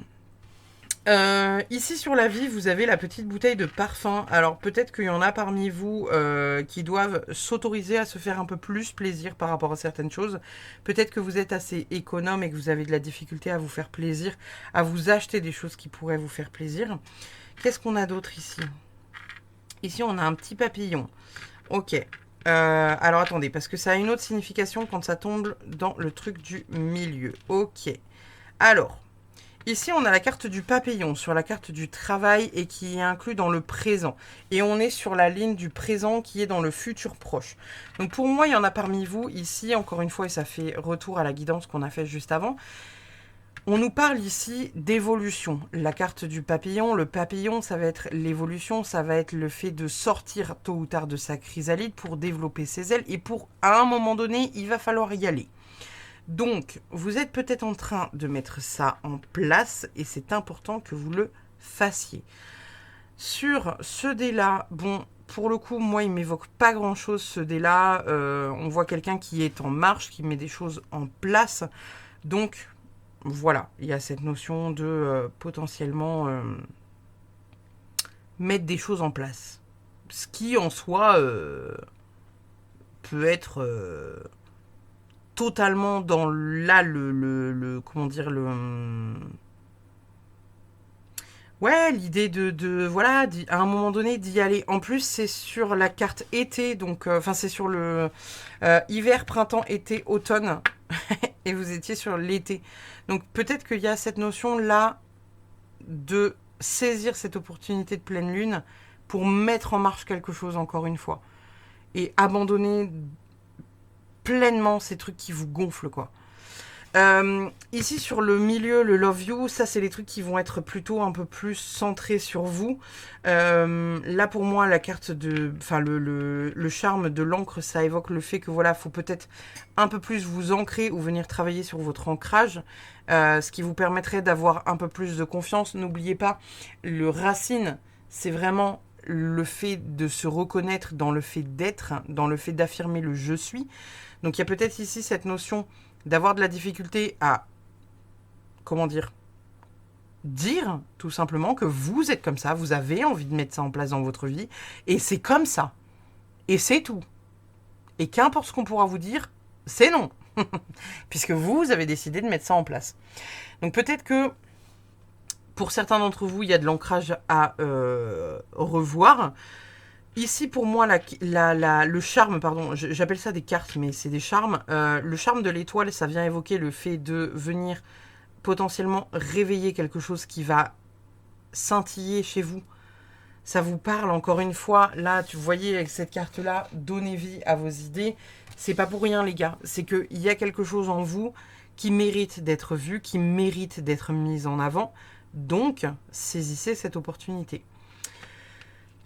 Ici sur la vie, vous avez la petite bouteille de parfum. Alors peut-être qu'il y en a parmi vous qui doivent s'autoriser à se faire un peu plus plaisir par rapport à certaines choses. Peut-être que vous êtes assez économe et que vous avez de la difficulté à vous faire plaisir, à vous acheter des choses qui pourraient vous faire plaisir. Qu'est-ce qu'on a d'autre ici? Ici, on a un petit papillon. Ok. Alors attendez, parce que ça a une autre signification quand ça tombe dans le truc du milieu. Ok. Alors, ici, on a la carte du papillon sur la carte du travail et qui est inclus dans le présent. Et on est sur la ligne du présent qui est dans le futur proche. Donc pour moi, il y en a parmi vous ici, encore une fois, et ça fait retour à la guidance qu'on a fait juste avant. On nous parle ici d'évolution. La carte du papillon, le papillon, ça va être l'évolution, ça va être le fait de sortir tôt ou tard de sa chrysalide pour développer ses ailes. Et pour, à un moment donné, il va falloir y aller. Donc, vous êtes peut-être en train de mettre ça en place et c'est important que vous le fassiez. Sur ce dé-là, bon, pour le coup, moi, il m'évoque pas grand-chose ce dé-là. On voit quelqu'un qui est en marche, qui met des choses en place. Donc, voilà, il y a cette notion de potentiellement mettre des choses en place. Ce qui, en soi, peut être totalement dans là le comment dire ouais, l'idée de voilà, à un moment donné d'y aller. En plus, c'est sur la carte été, donc enfin c'est sur le hiver, printemps, été, automne, et vous étiez sur l'été. Donc peut-être qu'il y a cette notion là de saisir cette opportunité de pleine lune pour mettre en marche quelque chose encore une fois et abandonner pleinement ces trucs qui vous gonflent, quoi. Ici sur le milieu, le Love You, ça c'est les trucs qui vont être plutôt un peu plus centrés sur vous. Là pour moi, la carte de, enfin le charme de l'encre, ça évoque le fait que voilà, faut peut-être un peu plus vous ancrer ou venir travailler sur votre ancrage, ce qui vous permettrait d'avoir un peu plus de confiance. N'oubliez pas, le racine, c'est vraiment le fait de se reconnaître dans le fait d'être, dans le fait d'affirmer le je suis. Donc il y a peut-être ici cette notion d'avoir de la difficulté à, comment dire tout simplement que vous êtes comme ça, vous avez envie de mettre ça en place dans votre vie, et c'est comme ça. Et c'est tout. Et qu'importe ce qu'on pourra vous dire, c'est non. Puisque vous avez décidé de mettre ça en place. Donc peut-être que pour certains d'entre vous, il y a de l'ancrage à revoir. Ici, pour moi, le charme, pardon, j'appelle ça des cartes, mais c'est des charmes. Le charme de l'étoile, ça vient évoquer le fait de venir potentiellement réveiller quelque chose qui va scintiller chez vous. Ça vous parle, encore une fois, là, tu voyais avec cette carte-là, donnez vie à vos idées. C'est pas pour rien, les gars. C'est qu'il y a quelque chose en vous qui mérite d'être vu, qui mérite d'être mis en avant. Donc, saisissez cette opportunité.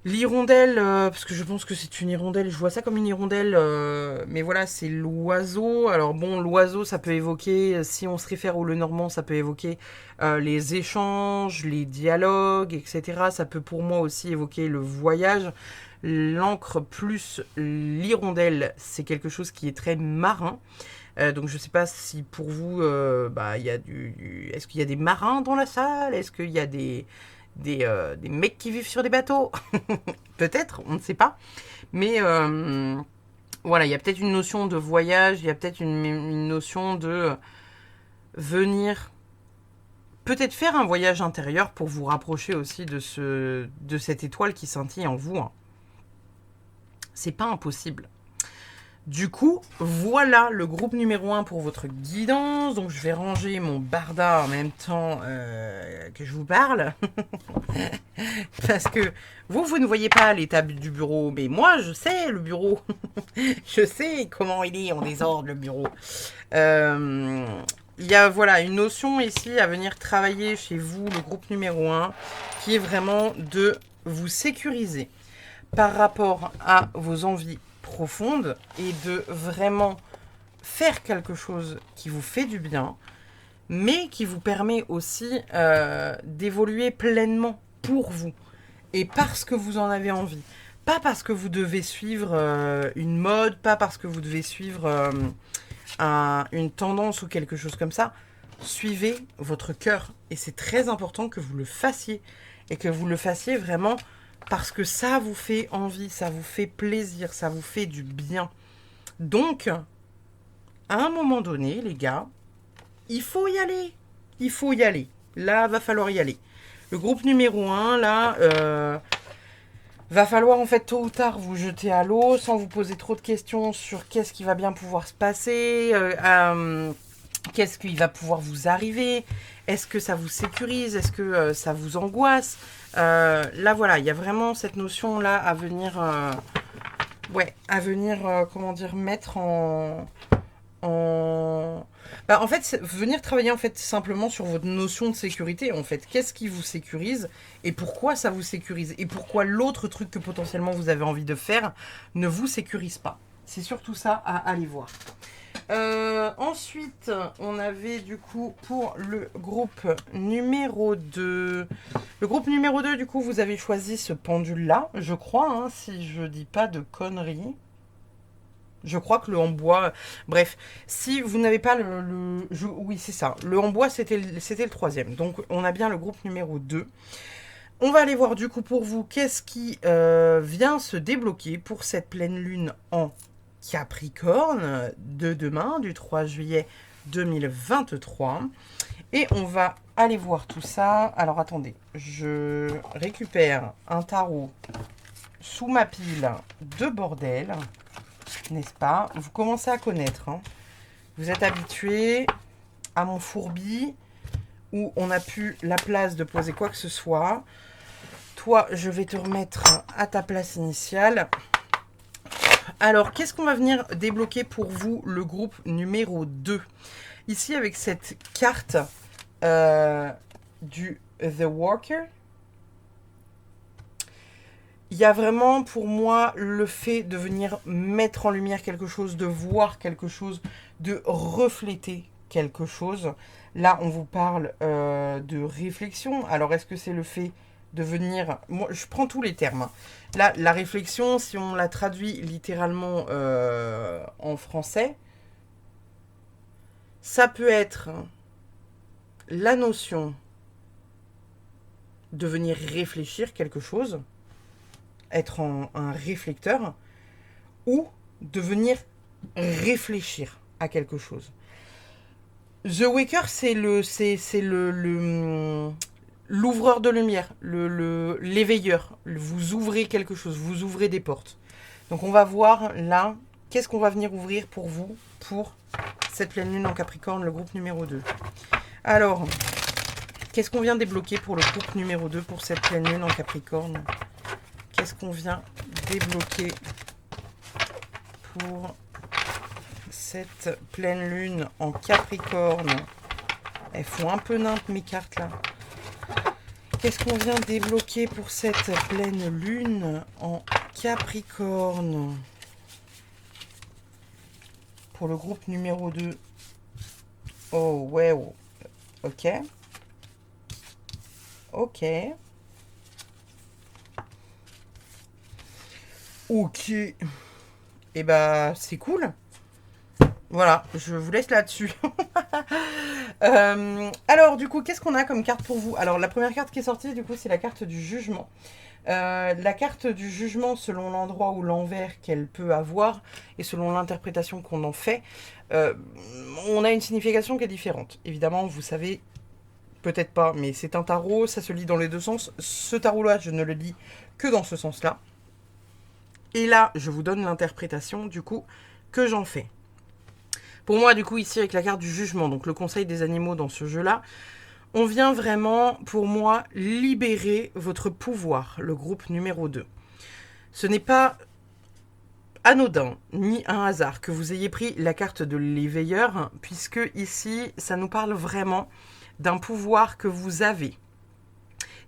L'hirondelle, parce que je pense que c'est une hirondelle, je vois ça comme une hirondelle, mais voilà, c'est l'oiseau. Alors bon, l'oiseau, ça peut évoquer, si on se réfère au Lenormand, ça peut évoquer les échanges, les dialogues, etc. Ça peut pour moi aussi évoquer le voyage. L'encre plus l'hirondelle, c'est quelque chose qui est très marin. Donc je sais pas si pour vous, il y a est-ce qu'il y a des marins dans la salle? Est-ce qu'il y a des mecs qui vivent sur des bateaux? Peut-être, on ne sait pas. Mais voilà, il y a peut-être une notion de voyage, il y a peut-être une notion de venir peut-être faire un voyage intérieur pour vous rapprocher aussi de cette étoile qui scintille en vous. Hein. C'est pas impossible. Du coup, voilà le groupe numéro 1 pour votre guidance. Donc je vais ranger mon barda en même temps que je vous parle. Parce que vous ne voyez pas l'état du bureau. Mais moi, je sais le bureau. Je sais comment il est en désordre, le bureau. Il y a voilà, une notion ici à venir travailler chez vous, le groupe numéro 1, qui est vraiment de vous sécuriser par rapport à vos envies profonde et de vraiment faire quelque chose qui vous fait du bien, mais qui vous permet aussi d'évoluer pleinement pour vous et parce que vous en avez envie. Pas parce que vous devez suivre une mode, pas parce que vous devez suivre une tendance ou quelque chose comme ça. Suivez votre cœur. Et c'est très important que vous le fassiez. Et que vous le fassiez vraiment parce que ça vous fait envie, ça vous fait plaisir, ça vous fait du bien. Donc, à un moment donné, les gars, il faut y aller. Il faut y aller. Là, va falloir y aller. Le groupe numéro 1, là, va falloir en fait tôt ou tard vous jeter à l'eau sans vous poser trop de questions sur qu'est-ce qui va bien pouvoir se passer, qu'est-ce qui va pouvoir vous arriver, est-ce que ça vous sécurise, est-ce que ça vous angoisse. Là voilà, il y a vraiment cette notion là à venir, comment dire, mettre en fait, venir travailler en fait simplement sur votre notion de sécurité. En fait, qu'est-ce qui vous sécurise et pourquoi ça vous sécurise et pourquoi l'autre truc que potentiellement vous avez envie de faire ne vous sécurise pas. C'est surtout ça à aller voir. Ensuite, on avait du coup pour le groupe numéro 2. Le groupe numéro 2, du coup, vous avez choisi ce pendule-là, je crois, hein, si je dis pas de conneries. Je crois que le en bois... Bref, si vous n'avez pas oui, c'est ça. Le en bois, c'était le troisième. Donc, on a bien le groupe numéro 2. On va aller voir du coup pour vous qu'est-ce qui vient se débloquer pour cette pleine lune en Capricorne de demain, du 3 juillet 2023. Et on va aller voir tout ça. Alors, attendez. Je récupère un tarot sous ma pile de bordel. N'est-ce pas? Vous commencez à connaître. Hein. Vous êtes habitué à mon fourbi où on n'a plus la place de poser quoi que ce soit. Toi, je vais te remettre à ta place initiale. Alors, qu'est-ce qu'on va venir débloquer pour vous, le groupe numéro 2? Ici, avec cette carte du The Walker, il y a vraiment pour moi le fait de venir mettre en lumière quelque chose, de voir quelque chose, de refléter quelque chose. Là, on vous parle de réflexion. Alors, est-ce que c'est le fait de venir... Moi, je prends tous les termes. Hein. Là, la réflexion, si on la traduit littéralement en français, ça peut être la notion de venir réfléchir quelque chose, être un réflecteur, ou de venir réfléchir à quelque chose. The Waker, c'est l'ouvreur de lumière, l'éveilleur. Vous ouvrez quelque chose, vous ouvrez des portes. Donc on va voir là, qu'est-ce qu'on va venir ouvrir pour vous, pour cette pleine lune en Capricorne, le groupe numéro 2. Alors, qu'est-ce qu'on vient débloquer pour le groupe numéro 2 pour cette pleine lune en Capricorne? Qu'est-ce qu'on vient débloquer pour cette pleine lune en Capricorne? Elles font un peu nimp mes cartes là. Qu'est-ce qu'on vient débloquer pour cette pleine lune en Capricorne? Pour le groupe numéro 2. Oh ouais, oh. Ok. Ok. Ok. Et bah, c'est cool. Voilà, je vous laisse là-dessus. Alors, du coup, qu'est-ce qu'on a comme carte pour vous? Alors, la première carte qui est sortie, du coup, c'est la carte du jugement. La carte du jugement, selon l'endroit ou l'envers qu'elle peut avoir, et selon l'interprétation qu'on en fait, on a une signification qui est différente. Évidemment, vous savez, peut-être pas, mais c'est un tarot, ça se lit dans les deux sens. Ce tarot-là, je ne le lis que dans ce sens-là. Et là, je vous donne l'interprétation, du coup, que j'en fais. Pour moi, du coup, ici, avec la carte du jugement, donc le conseil des animaux dans ce jeu-là, on vient vraiment, pour moi, libérer votre pouvoir, le groupe numéro 2. Ce n'est pas anodin, ni un hasard, que vous ayez pris la carte de l'éveilleur, puisque ici, ça nous parle vraiment d'un pouvoir que vous avez.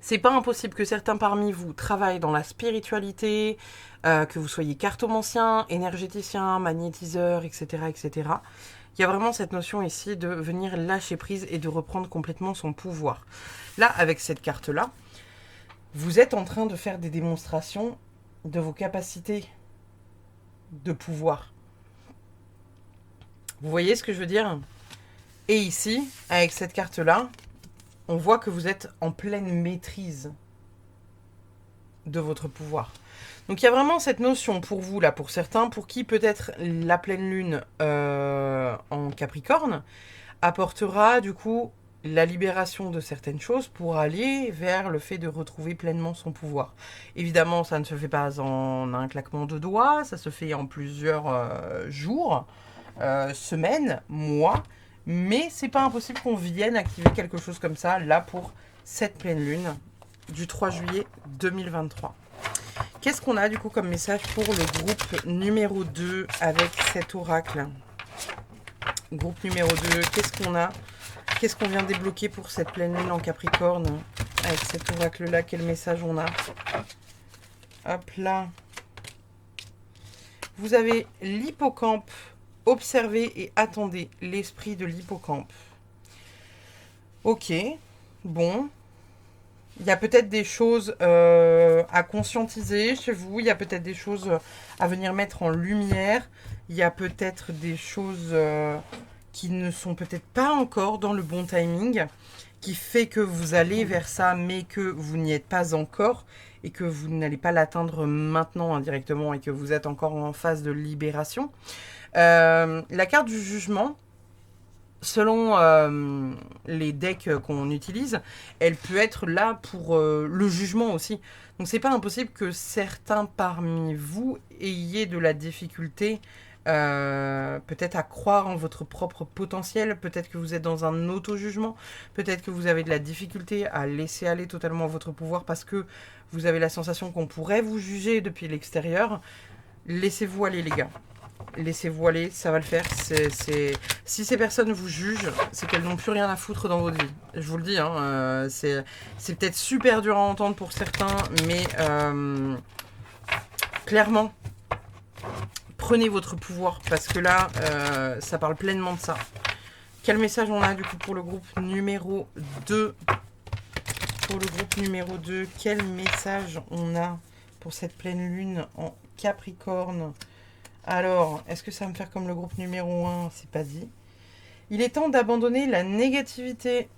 C'est pas impossible que certains parmi vous travaillent dans la spiritualité, que vous soyez cartomancien, énergéticien, magnétiseur, etc., etc. Il y a vraiment cette notion ici de venir lâcher prise et de reprendre complètement son pouvoir. Là, avec cette carte-là, vous êtes en train de faire des démonstrations de vos capacités de pouvoir. Vous voyez ce que je veux dire? Et ici, avec cette carte-là, on voit que vous êtes en pleine maîtrise de votre pouvoir. Donc il y a vraiment cette notion pour vous, là, pour certains, pour qui peut-être la pleine lune en Capricorne apportera du coup la libération de certaines choses pour aller vers le fait de retrouver pleinement son pouvoir. Évidemment, ça ne se fait pas en un claquement de doigts, ça se fait en plusieurs jours, semaines, mois, mais c'est pas impossible qu'on vienne activer quelque chose comme ça, là, pour cette pleine lune du 3 juillet 2023. Qu'est-ce qu'on a du coup comme message pour le groupe numéro 2 avec cet oracle? Groupe numéro 2, qu'est-ce qu'on a? Qu'est-ce qu'on vient débloquer pour cette pleine lune en Capricorne avec cet oracle-là? Quel message on a? Hop là. Vous avez l'hippocampe. Observez et attendez l'esprit de l'hippocampe. Ok, bon. Il y a peut-être des choses à conscientiser chez vous. Il y a peut-être des choses à venir mettre en lumière. Il y a peut-être des choses qui ne sont peut-être pas encore dans le bon timing, qui fait que vous allez vers ça, mais que vous n'y êtes pas encore et que vous n'allez pas l'atteindre maintenant indirectement et que vous êtes encore en phase de libération. La carte du jugement, selon les decks qu'on utilise, elle peut être là pour le jugement aussi. Donc c'est pas impossible que certains parmi vous ayez de la difficulté peut-être à croire en votre propre potentiel, peut-être que vous êtes dans un auto-jugement, peut-être que vous avez de la difficulté à laisser aller totalement votre pouvoir parce que vous avez la sensation qu'on pourrait vous juger depuis l'extérieur. Laissez-vous aller les gars. Laissez-vous aller, ça va le faire. Si ces personnes vous jugent, c'est qu'elles n'ont plus rien à foutre dans votre vie. Je vous le dis, hein, c'est peut-être super dur à entendre pour certains, mais clairement, prenez votre pouvoir, parce que là, ça parle pleinement de ça. Quel message on a du coup pour le groupe numéro 2? Pour le groupe numéro 2, quel message on a pour cette pleine lune en Capricorne? Alors, est-ce que ça va me faire comme le groupe numéro 1? C'est pas dit. Il est temps d'abandonner la négativité.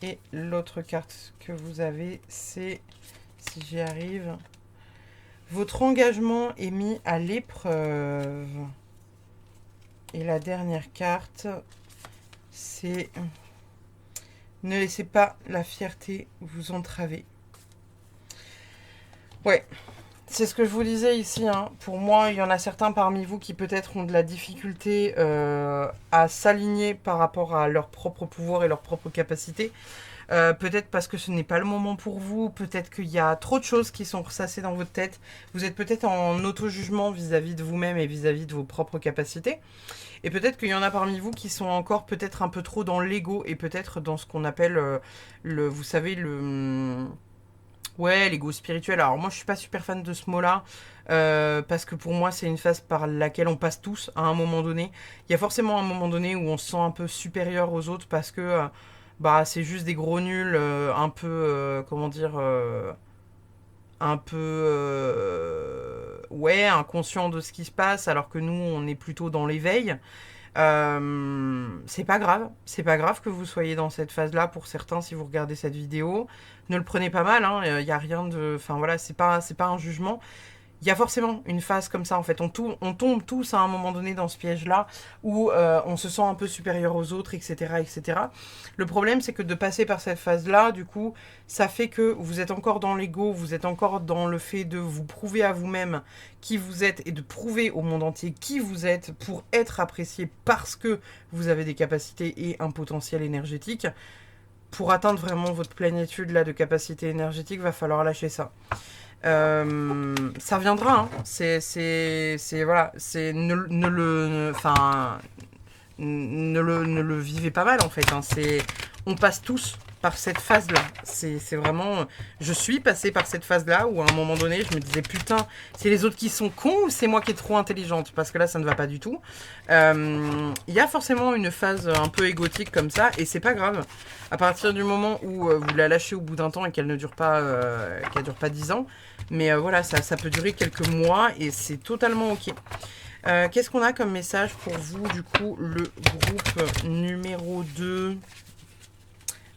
Et l'autre carte que vous avez, c'est, si j'y arrive, votre engagement est mis à l'épreuve. Et la dernière carte, c'est ne laissez pas la fierté vous entraver. Ouais. C'est ce que je vous disais ici, hein. Pour moi, il y en a certains parmi vous qui peut-être ont de la difficulté à s'aligner par rapport à leur propre pouvoir et leur propre capacité. Peut-être parce que ce n'est pas le moment pour vous, peut-être qu'il y a trop de choses qui sont ressassées dans votre tête. Vous êtes peut-être en auto-jugement vis-à-vis de vous-même et vis-à-vis de vos propres capacités. Et peut-être qu'il y en a parmi vous qui sont encore peut-être un peu trop dans l'ego et peut-être dans ce qu'on appelle vous savez, ouais, l'ego spirituel. Alors moi, je suis pas super fan de ce mot-là, parce que pour moi, c'est une phase par laquelle on passe tous à un moment donné. Il y a forcément un moment donné où on se sent un peu supérieur aux autres parce que bah c'est juste des gros nuls, un peu, comment dire, un peu, ouais, inconscient de ce qui se passe, alors que nous, on est plutôt dans l'éveil. C'est pas grave que vous soyez dans cette phase-là pour certains si vous regardez cette vidéo. Ne le prenez pas mal, hein, y a rien de, enfin voilà, c'est pas un jugement. Il y a forcément une phase comme ça en fait. On tombe tous à un moment donné dans ce piège-là où on se sent un peu supérieur aux autres, etc., etc. Le problème, c'est que de passer par cette phase-là, du coup, ça fait que vous êtes encore dans l'ego, vous êtes encore dans le fait de vous prouver à vous-même qui vous êtes et de prouver au monde entier qui vous êtes pour être apprécié parce que vous avez des capacités et un potentiel énergétique. Pour atteindre vraiment votre plénitude là de capacité énergétique, va falloir lâcher ça. Ça viendra, hein. Voilà, c'est ne le vivez pas mal en fait, hein. On passe tous par cette phase-là. C'est vraiment... Je suis passée par cette phase-là où à un moment donné, je me disais, putain, c'est les autres qui sont cons ou c'est moi qui est trop intelligente? Parce que là, ça ne va pas du tout. Il y a forcément une phase un peu égotique comme ça, et c'est pas grave. À partir du moment où vous la lâchez au bout d'un temps et qu'elle ne dure pas, qu'elle dure pas 10 ans, mais voilà, ça peut durer quelques mois et c'est totalement ok. Qu'est-ce qu'on a comme message pour vous, du coup, le groupe numéro 2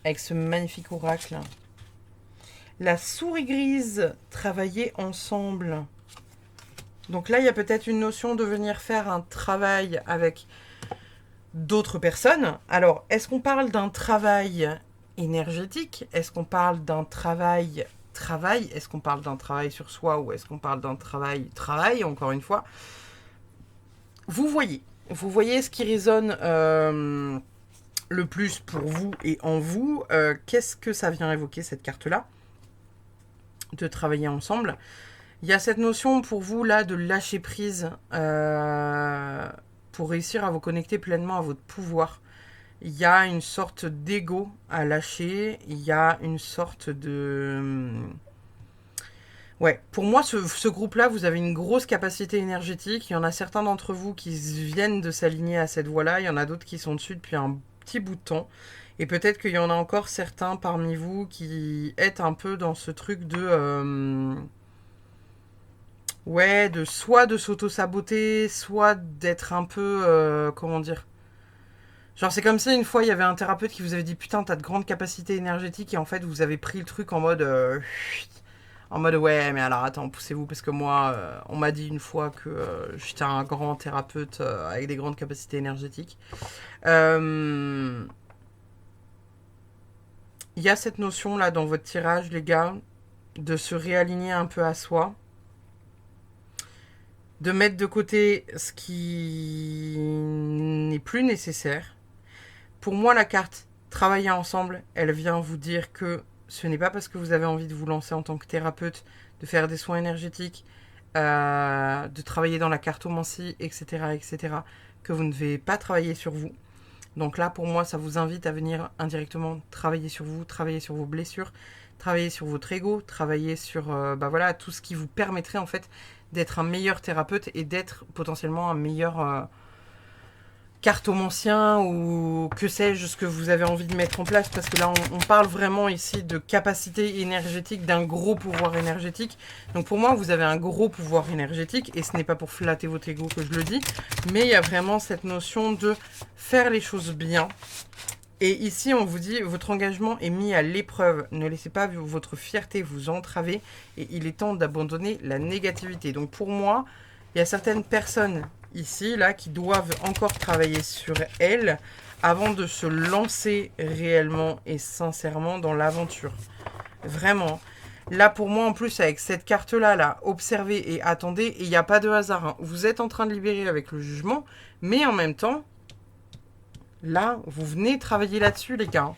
avec ce magnifique oracle? La souris grise, travailler ensemble. Donc là, il y a peut-être une notion de venir faire un travail avec d'autres personnes. Alors, est-ce qu'on parle d'un travail énergétique? Est-ce qu'on parle d'un travail Est-ce qu'on parle d'un travail sur soi ou est-ce qu'on parle d'un travail, encore une fois? Vous voyez ce qui résonne le plus pour vous et en vous. Qu'est-ce que ça vient évoquer, cette carte-là? De travailler ensemble. Il y a cette notion pour vous, là, de lâcher prise pour réussir à vous connecter pleinement à votre pouvoir. Il y a une sorte d'ego à lâcher. Il y a une sorte de... Ouais, pour moi, ce groupe-là, vous avez une grosse capacité énergétique. Il y en a certains d'entre vous qui viennent de s'aligner à cette voie-là. Il y en a d'autres qui sont dessus depuis un petit bout de temps. Et peut-être qu'il y en a encore certains parmi vous qui êtes un peu dans ce truc de... ouais, soit de s'auto-saboter, soit d'être un peu... comment dire? Genre, c'est comme si une fois, il y avait un thérapeute qui vous avait dit « Putain, t'as de grandes capacités énergétiques » et en fait, vous avez pris le truc en mode... en mode ouais, mais alors attends, poussez-vous, parce que moi, on m'a dit une fois que j'étais un grand thérapeute avec des grandes capacités énergétiques. Il y a cette notion-là dans votre tirage, les gars, de se réaligner un peu à soi, de mettre de côté ce qui n'est plus nécessaire. Pour moi, la carte travailler ensemble, elle vient vous dire que ce n'est pas parce que vous avez envie de vous lancer en tant que thérapeute, de faire des soins énergétiques, de travailler dans la cartomancie, etc., etc., que vous ne devez pas travailler sur vous. Donc là, pour moi, ça vous invite à venir indirectement travailler sur vous, travailler sur vos blessures, travailler sur votre ego, travailler sur voilà, tout ce qui vous permettrait en fait d'être un meilleur thérapeute et d'être potentiellement un meilleur cartomancien ou que sais-je, ce que vous avez envie de mettre en place, parce que là on parle vraiment ici de capacité énergétique, d'un gros pouvoir énergétique. Donc pour moi, vous avez un gros pouvoir énergétique, et ce n'est pas pour flatter votre ego que je le dis, mais il y a vraiment cette notion de faire les choses bien. Et ici, on vous dit, votre engagement est mis à l'épreuve. Ne laissez pas votre fierté vous entraver, et il est temps d'abandonner la négativité. Donc pour moi, il y a certaines personnes ici, là, qui doivent encore travailler sur elles avant de se lancer réellement et sincèrement dans l'aventure. Vraiment. Là, pour moi, en plus, avec cette carte-là, là, observez et attendez, et il n'y a pas de hasard. Hein. Vous êtes en train de libérer avec le jugement, mais en même temps, là, vous venez travailler là-dessus, les gars.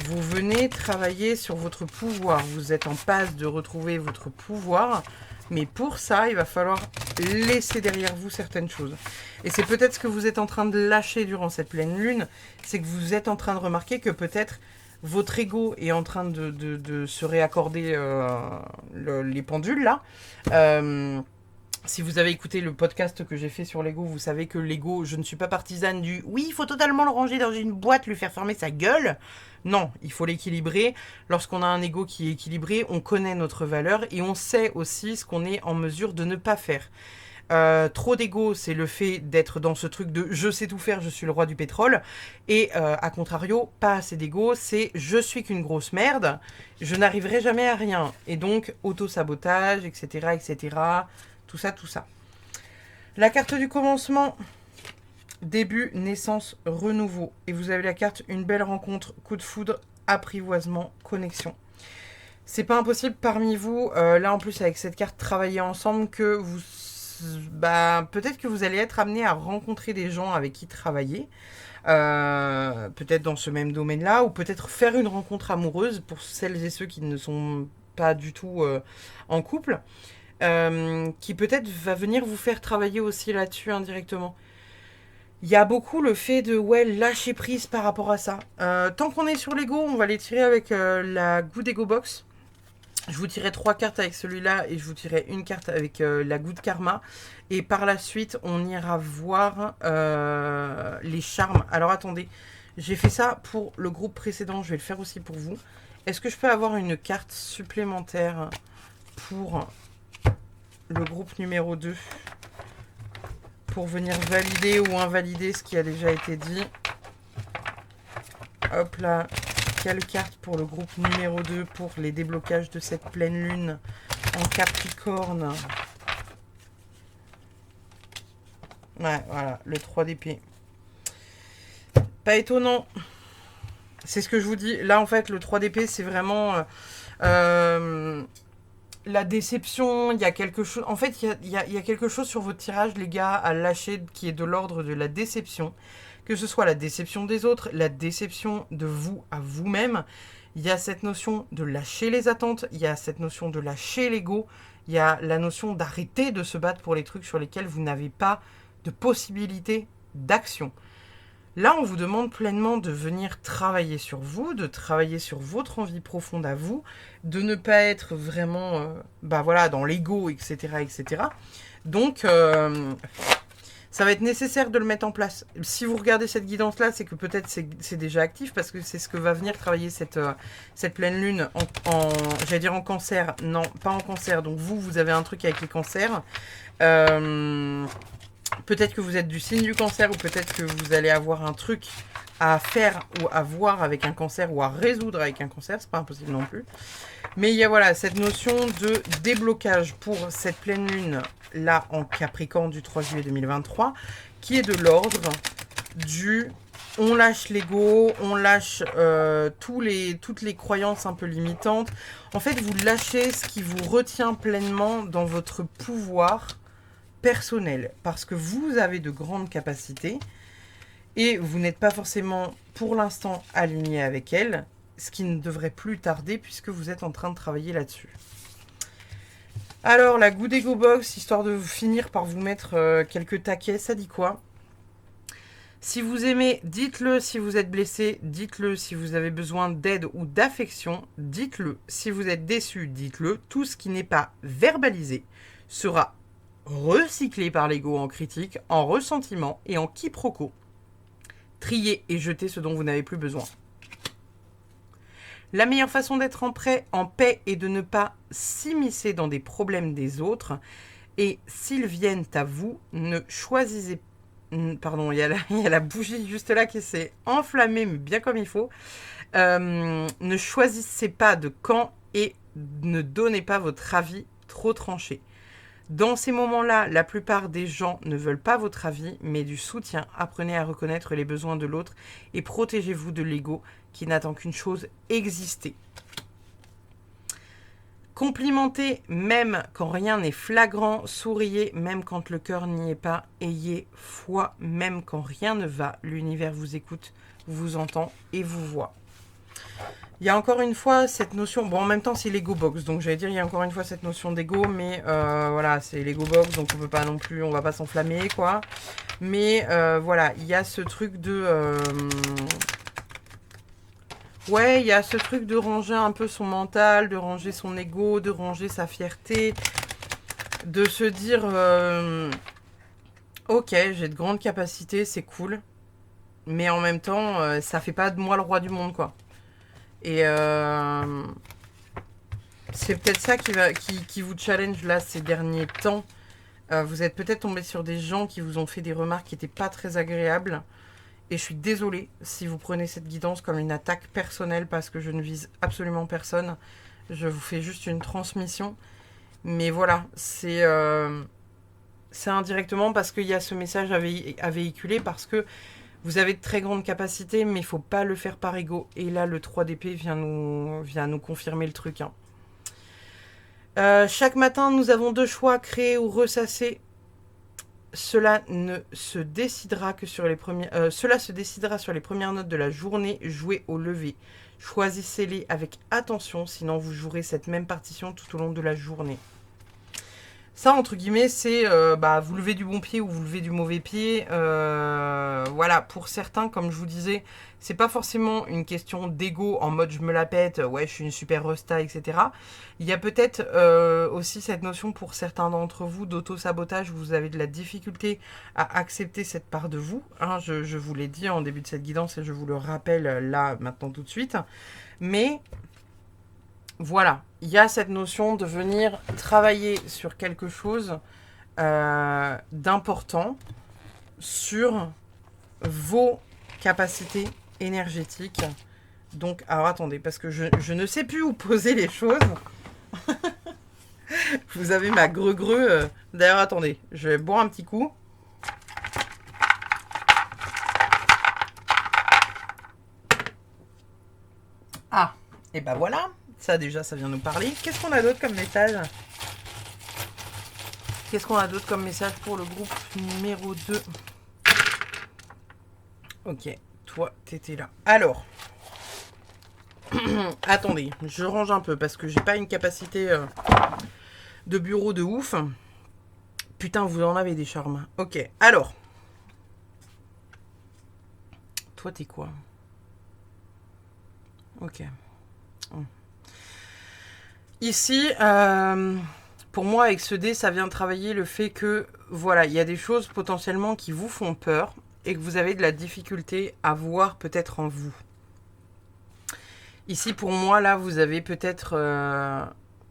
Vous venez travailler sur votre pouvoir. Vous êtes en passe de retrouver votre pouvoir. Mais pour ça, il va falloir laisser derrière vous certaines choses. Et c'est peut-être ce que vous êtes en train de lâcher durant cette pleine lune. C'est que vous êtes en train de remarquer que peut-être votre ego est en train de se réaccorder les pendules, là. Si vous avez écouté le podcast que j'ai fait sur l'ego, vous savez que l'ego, je ne suis pas partisane du « oui, il faut totalement le ranger dans une boîte, lui faire fermer sa gueule ». Non, il faut l'équilibrer. Lorsqu'on a un ego qui est équilibré, on connaît notre valeur et on sait aussi ce qu'on est en mesure de ne pas faire. Trop d'ego, c'est le fait d'être dans ce truc de « je sais tout faire, je suis le roi du pétrole ». Et à contrario, pas assez d'ego, c'est « je suis qu'une grosse merde, je n'arriverai jamais à rien ». Et donc, auto-sabotage, etc., etc., tout ça, tout ça. La carte du commencement, début, naissance, renouveau. Et vous avez la carte une belle rencontre, coup de foudre, apprivoisement, connexion. C'est pas impossible parmi vous, là en plus avec cette carte travailler ensemble, que vous... peut-être que vous allez être amené à rencontrer des gens avec qui travailler. Peut-être dans ce même domaine-là, ou peut-être faire une rencontre amoureuse pour celles et ceux qui ne sont pas du tout en couple. Qui peut-être va venir vous faire travailler aussi là-dessus indirectement. Il y a beaucoup le fait de ouais, lâcher prise par rapport à ça. Tant qu'on est sur l'ego, on va les tirer avec la Good Ego Box. Je vous tirerai 3 cartes avec celui-là et je vous tirerai une carte avec la Good Karma. Et par la suite, on ira voir les charmes. Alors attendez, j'ai fait ça pour le groupe précédent, je vais le faire aussi pour vous. Est-ce que je peux avoir une carte supplémentaire pour le groupe numéro 2 pour venir valider ou invalider ce qui a déjà été dit? Hop là, quelle carte pour le groupe numéro 2 pour les déblocages de cette pleine lune en Capricorne? Ouais, voilà, le 3 d'épée. Pas étonnant. C'est ce que je vous dis. Là, en fait, le 3 d'épée, c'est vraiment la déception. Il y a quelque chose... En fait, il y a quelque chose sur votre tirage, les gars, à lâcher qui est de l'ordre de la déception. Que ce soit la déception des autres, la déception de vous à vous-même. Il y a cette notion de lâcher les attentes. Il y a cette notion de lâcher l'ego. Il y a la notion d'arrêter de se battre pour les trucs sur lesquels vous n'avez pas de possibilité d'action. Là, on vous demande pleinement de venir travailler sur vous, de travailler sur votre envie profonde à vous, de ne pas être vraiment voilà, dans l'ego, etc., etc. Donc, ça va être nécessaire de le mettre en place. Si vous regardez cette guidance-là, c'est que peut-être c'est déjà actif, parce que c'est ce que va venir travailler cette pleine lune j'allais dire en cancer. Non, pas en cancer. Donc vous avez un truc avec les cancers. Peut-être que vous êtes du signe du cancer, ou peut-être que vous allez avoir un truc à faire ou à voir avec un cancer, ou à résoudre avec un cancer, c'est pas impossible non plus. Mais il y a voilà cette notion de déblocage pour cette pleine lune là en Capricorne du 3 juillet 2023, qui est de l'ordre du on lâche l'ego, on lâche toutes les croyances un peu limitantes. En fait, vous lâchez ce qui vous retient pleinement dans votre pouvoir personnel, parce que vous avez de grandes capacités et vous n'êtes pas forcément pour l'instant aligné avec elles, ce qui ne devrait plus tarder puisque vous êtes en train de travailler là-dessus. Alors la Good Ego Box, histoire de finir par vous mettre quelques taquets, ça dit quoi? Si vous aimez, dites-le. Si vous êtes blessé, dites-le. Si vous avez besoin d'aide ou d'affection, dites-le. Si vous êtes déçu, dites-le. Tout ce qui n'est pas verbalisé sera recyclé par l'ego en critique, en ressentiment et en quiproquo. Triez et jetez ce dont vous n'avez plus besoin. La meilleure façon d'être en paix est de ne pas s'immiscer dans des problèmes des autres. Et s'ils viennent à vous, ne choisissez... Pardon, il y a la bougie juste là qui s'est enflammée, mais bien comme il faut. Ne choisissez pas de camp et ne donnez pas votre avis trop tranché. Dans ces moments-là, la plupart des gens ne veulent pas votre avis, mais du soutien. Apprenez à reconnaître les besoins de l'autre et protégez-vous de l'ego qui n'attend qu'une chose, exister. Complimentez même quand rien n'est flagrant, souriez même quand le cœur n'y est pas, ayez foi même quand rien ne va, l'univers vous écoute, vous entend et vous voit. Il y a encore une fois cette notion, bon en même temps c'est l'ego box, donc j'allais dire il y a encore une fois cette notion d'ego, mais voilà c'est l'ego box, donc on peut pas non plus, on va pas s'enflammer quoi. Mais voilà, il y a ce truc de... ouais, il y a ce truc de ranger un peu son mental, de ranger son ego, de ranger sa fierté, de se dire ok j'ai de grandes capacités, c'est cool, mais en même temps ça fait pas de moi le roi du monde quoi. Et c'est peut-être ça qui vous challenge là ces derniers temps. Vous êtes peut-être tombé sur des gens qui vous ont fait des remarques qui n'étaient pas très agréables. Et je suis désolée si vous prenez cette guidance comme une attaque personnelle parce que je ne vise absolument personne. Je vous fais juste une transmission. Mais voilà, c'est indirectement parce qu'il y a ce message à véhiculer, parce que vous avez de très grandes capacités, mais il ne faut pas le faire par ego. Et là, le 3 d'épée vient nous confirmer le truc. Hein. Chaque matin, nous avons deux choix, créer ou ressasser. Cela se décidera sur les premières notes de la journée, jouez au lever. Choisissez-les avec attention, sinon vous jouerez cette même partition tout au long de la journée. Ça, entre guillemets, c'est bah, vous levez du bon pied ou vous levez du mauvais pied. Voilà, pour certains, comme je vous disais, c'est pas forcément une question d'ego en mode je me la pète, ouais, je suis une super resta, etc. Il y a peut-être aussi cette notion pour certains d'entre vous d'auto-sabotage. Vous avez de la difficulté à accepter cette part de vous. Hein, je vous l'ai dit en début de cette guidance et je vous le rappelle là, maintenant, tout de suite. Mais voilà, il y a cette notion de venir travailler sur quelque chose d'important, sur vos capacités énergétiques. Donc, alors attendez, parce que je ne sais plus où poser les choses. Vous avez ma greu-greu. D'ailleurs, attendez, je vais boire un petit coup. Ah, et ben voilà. Ça déjà, ça vient nous parler. Qu'est-ce qu'on a d'autre comme message? Qu'est-ce qu'on a d'autre comme message pour le groupe numéro 2? Ok, toi, t'étais là. Alors, attendez, je range un peu parce que j'ai pas une capacité de bureau de ouf. Putain, vous en avez des charmes. Ok, alors. Toi, t'es quoi? Ok. Ici, pour moi, avec ce dé, ça vient travailler le fait que, voilà, il y a des choses potentiellement qui vous font peur et que vous avez de la difficulté à voir peut-être en vous. Ici, pour moi, là, vous avez peut-être,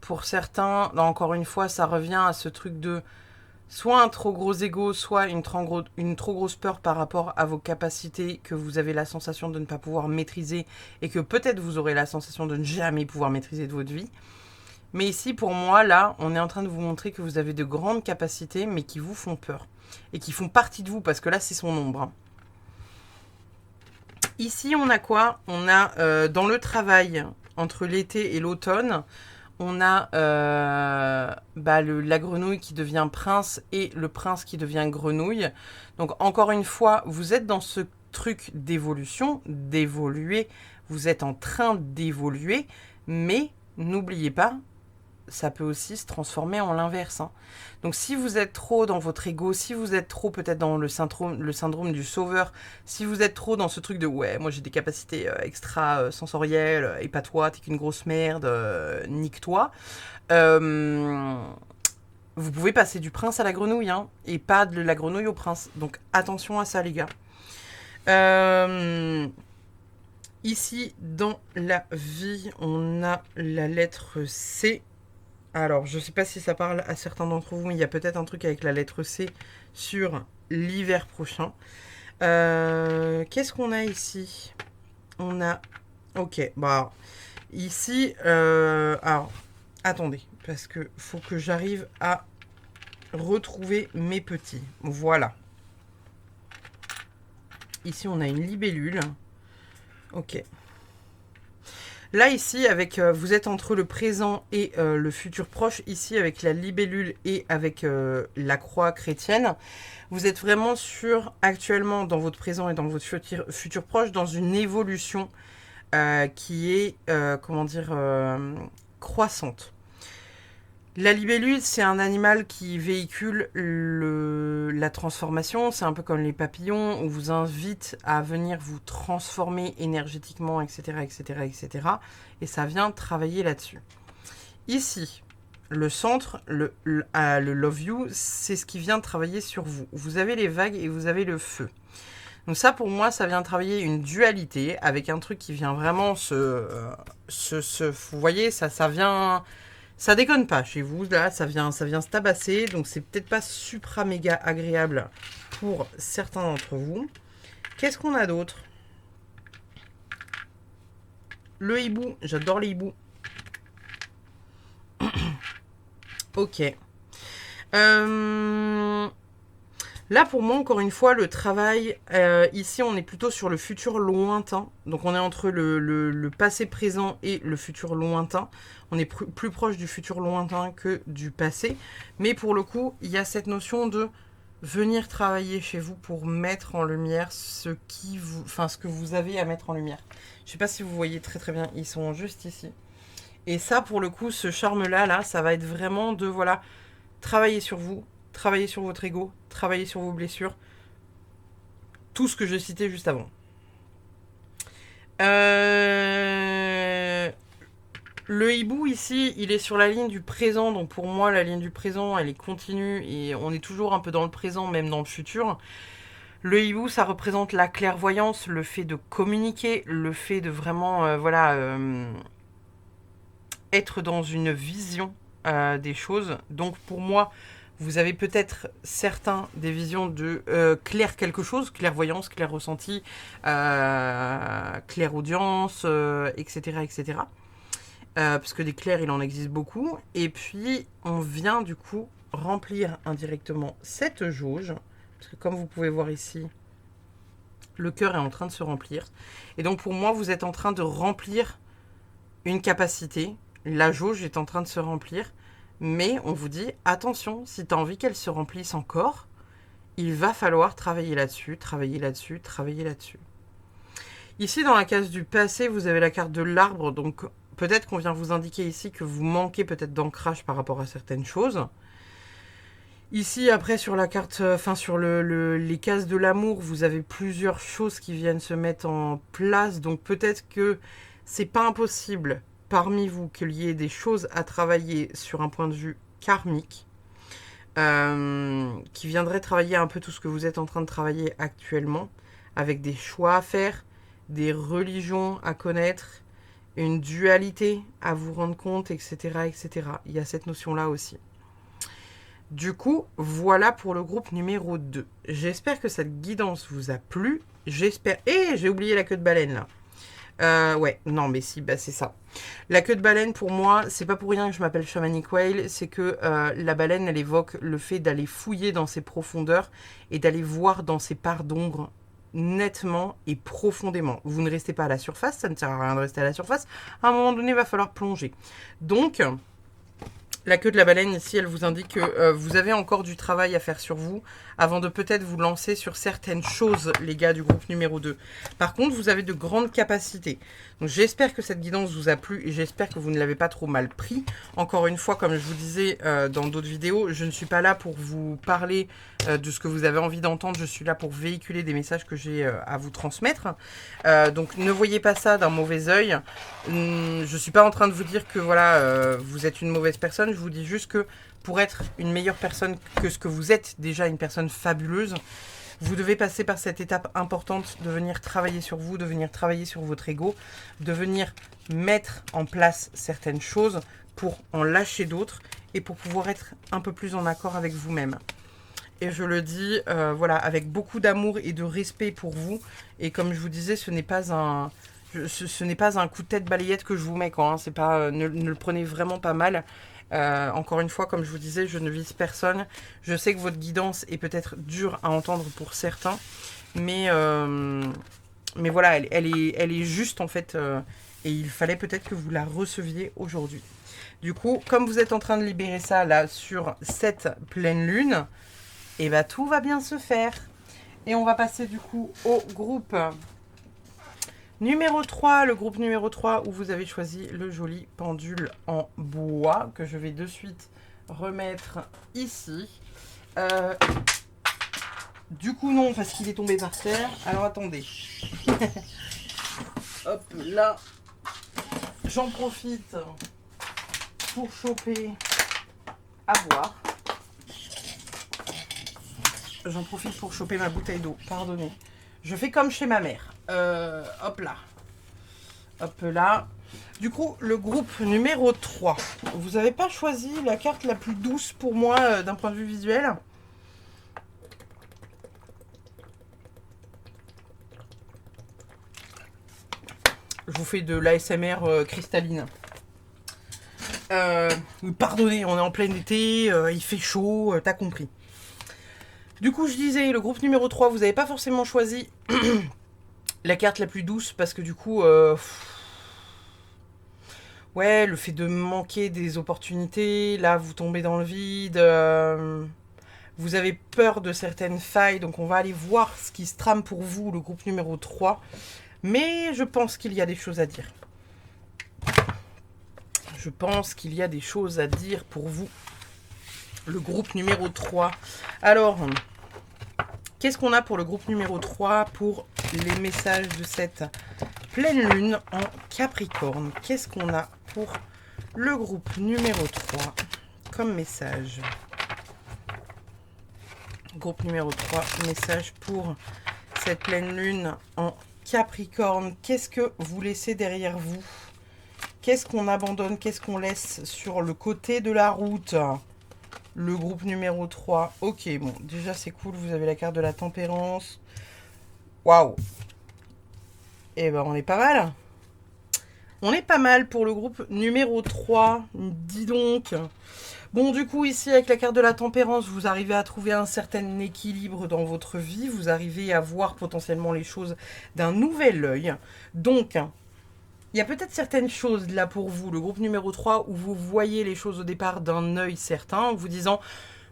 pour certains, là, encore une fois, ça revient à ce truc de soit un trop gros ego, soit une trop grosse peur par rapport à vos capacités que vous avez la sensation de ne pas pouvoir maîtriser et que peut-être vous aurez la sensation de ne jamais pouvoir maîtriser de votre vie. Mais ici, pour moi, là, on est en train de vous montrer que vous avez de grandes capacités, mais qui vous font peur. Et qui font partie de vous, parce que là, c'est son ombre. Hein. Ici, on a quoi? On a, dans le travail, entre l'été et l'automne, on a la grenouille qui devient prince et le prince qui devient grenouille. Donc, encore une fois, vous êtes dans ce truc d'évolution, d'évoluer. Vous êtes en train d'évoluer, mais n'oubliez pas, ça peut aussi se transformer en l'inverse. Hein. Donc si vous êtes trop dans votre ego, si vous êtes trop peut-être dans le syndrome du sauveur, si vous êtes trop dans ce truc de ouais, moi j'ai des capacités extra sensorielles, et pas toi, t'es qu'une grosse merde, nique-toi, vous pouvez passer du prince à la grenouille, hein, et pas de la grenouille au prince. Donc attention à ça les gars. Ici, dans la vie, on a la lettre C. Alors, je ne sais pas si ça parle à certains d'entre vous, mais il y a peut-être un truc avec la lettre C sur l'hiver prochain. Qu'est-ce qu'on a ici? On a... Ok, bah... Ici, alors, attendez, parce que faut que j'arrive à retrouver mes petits. Voilà. Ici, on a une libellule. Ok. Là, ici, avec vous êtes entre le présent et le futur proche. Ici, avec la libellule et avec la croix chrétienne, vous êtes vraiment actuellement, dans votre présent et dans votre futur proche, dans une évolution qui est, croissante. La libellule, c'est un animal qui véhicule la transformation. C'est un peu comme les papillons. On vous invite à venir vous transformer énergétiquement, etc., etc., etc. Et ça vient travailler là-dessus. Ici, le centre, le Love You, c'est ce qui vient travailler sur vous. Vous avez les vagues et vous avez le feu. Donc ça, pour moi, ça vient travailler une dualité avec un truc qui vient vraiment vous voyez, ça vient... Ça déconne pas chez vous, là, ça vient se tabasser, donc c'est peut-être pas supra méga agréable pour certains d'entre vous. Qu'est-ce qu'on a d'autre? Le hibou, j'adore les hiboux. Ok. Là, pour moi, encore une fois, le travail, ici, on est plutôt sur le futur lointain. Donc, on est entre le passé présent et le futur lointain. On est plus proche du futur lointain que du passé. Mais pour le coup, il y a cette notion de venir travailler chez vous pour mettre en lumière ce que vous avez à mettre en lumière. Je ne sais pas si vous voyez très très bien, ils sont juste ici. Et ça, pour le coup, ce charme-là, ça va être vraiment de, voilà, travaillez sur vous, travaillez sur votre ego, travaillez sur vos blessures. Tout ce que je citais juste avant. Le hibou ici, il est sur la ligne du présent. Donc pour moi, la ligne du présent, elle est continue. Et on est toujours un peu dans le présent, même dans le futur. Le hibou, ça représente la clairvoyance, le fait de communiquer, le fait de vraiment être dans une vision des choses. Donc pour moi, vous avez peut-être certains des visions de clair quelque chose, clairvoyance, clair ressenti, clair audience, etc. etc. Parce que des clairs, il en existe beaucoup. Et puis, on vient du coup remplir indirectement cette jauge. Parce que comme vous pouvez voir ici, le cœur est en train de se remplir. Et donc pour moi, vous êtes en train de remplir une capacité. La jauge est en train de se remplir. Mais on vous dit, attention, si tu as envie qu'elle se remplisse encore, il va falloir travailler là-dessus, travailler là-dessus, travailler là-dessus. Ici, dans la case du passé, vous avez la carte de l'arbre. Donc peut-être qu'on vient vous indiquer ici que vous manquez peut-être d'ancrage par rapport à certaines choses. Ici, après, sur la carte, sur les cases de l'amour, vous avez plusieurs choses qui viennent se mettre en place. Donc peut-être que c'est pas impossible parmi vous qu'il y ait des choses à travailler sur un point de vue karmique, qui viendraient travailler un peu tout ce que vous êtes en train de travailler actuellement, avec des choix à faire, des religions à connaître, une dualité à vous rendre compte, etc., etc. Il y a cette notion-là aussi. Du coup, voilà pour le groupe numéro 2. J'espère que cette guidance vous a plu. J'espère... Et j'ai oublié la queue de baleine, là. Ouais, non, mais si, bah c'est ça. La queue de baleine, pour moi, c'est pas pour rien que je m'appelle Shamanic Whale, c'est que la baleine, elle évoque le fait d'aller fouiller dans ses profondeurs et d'aller voir dans ses parts d'ombre nettement et profondément. Vous ne restez pas à la surface, ça ne sert à rien de rester à la surface. À un moment donné, il va falloir plonger. Donc... La queue de la baleine, ici, elle vous indique que vous avez encore du travail à faire sur vous avant de peut-être vous lancer sur certaines choses, les gars du groupe numéro 2. Par contre, vous avez de grandes capacités. Donc, j'espère que cette guidance vous a plu et j'espère que vous ne l'avez pas trop mal pris. Encore une fois, comme je vous disais dans d'autres vidéos, je ne suis pas là pour vous parler de ce que vous avez envie d'entendre. Je suis là pour véhiculer des messages que j'ai à vous transmettre. Donc, ne voyez pas ça d'un mauvais œil. Je ne suis pas en train de vous dire que voilà, vous êtes une mauvaise personne. Je vous dis juste que pour être une meilleure personne que ce que vous êtes, déjà une personne fabuleuse, vous devez passer par cette étape importante de venir travailler sur vous, de venir travailler sur votre ego, de venir mettre en place certaines choses pour en lâcher d'autres et pour pouvoir être un peu plus en accord avec vous-même. Et je le dis, voilà, avec beaucoup d'amour et de respect pour vous. Et comme je vous disais, ce n'est pas un... Ce n'est pas un coup de tête balayette que je vous mets, quoi. Hein. C'est pas, ne le prenez vraiment pas mal. Encore une fois, comme je vous disais, je ne vise personne. Je sais que votre guidance est peut-être dure à entendre pour certains. Mais voilà, elle est juste, en fait. Et il fallait peut-être que vous la receviez aujourd'hui. Du coup, comme vous êtes en train de libérer ça, là, sur cette pleine lune, et bah, tout va bien se faire. Et on va passer, du coup, au groupe... Numéro 3, le groupe numéro 3 où vous avez choisi le joli pendule en bois que je vais de suite remettre ici. Du coup non, parce qu'il est tombé par terre. Alors attendez. Hop là. J'en profite pour choper à boire. J'en profite pour choper ma bouteille d'eau, pardonnez. Je fais comme chez ma mère. Hop là. Hop là. Du coup, le groupe numéro 3. Vous n'avez pas choisi la carte la plus douce pour moi d'un point de vue visuel. Je vous fais de l'ASMR cristalline. Pardonnez, on est en plein été, il fait chaud, t'as compris. Du coup, je disais, le groupe numéro 3, vous n'avez pas forcément choisi la carte la plus douce parce que du coup, ouais, le fait de manquer des opportunités, là, vous tombez dans le vide, vous avez peur de certaines failles, donc on va aller voir ce qui se trame pour vous, le groupe numéro 3. Mais je pense qu'il y a des choses à dire. Je pense qu'il y a des choses à dire pour vous. le groupe numéro 3. Alors, qu'est-ce qu'on a pour le groupe numéro 3 pour les messages de cette pleine lune en Capricorne? Qu'est-ce qu'on a pour le groupe numéro 3 comme message? Groupe numéro 3, message pour cette pleine lune en Capricorne. Qu'est-ce que vous laissez derrière vous? Qu'est-ce qu'on abandonne? Qu'est-ce qu'on laisse sur le côté de la route? Le groupe numéro 3. Ok, bon, déjà c'est cool. Vous avez la carte de la tempérance. Waouh! Eh ben, on est pas mal. On est pas mal pour le groupe numéro 3. Dis donc. Bon, du coup, ici, avec la carte de la tempérance, vous arrivez à trouver un certain équilibre dans votre vie. Vous arrivez à voir potentiellement les choses d'un nouvel œil. Donc, il y a peut-être certaines choses là pour vous, le groupe numéro 3, où vous voyez les choses au départ d'un œil certain, en vous disant,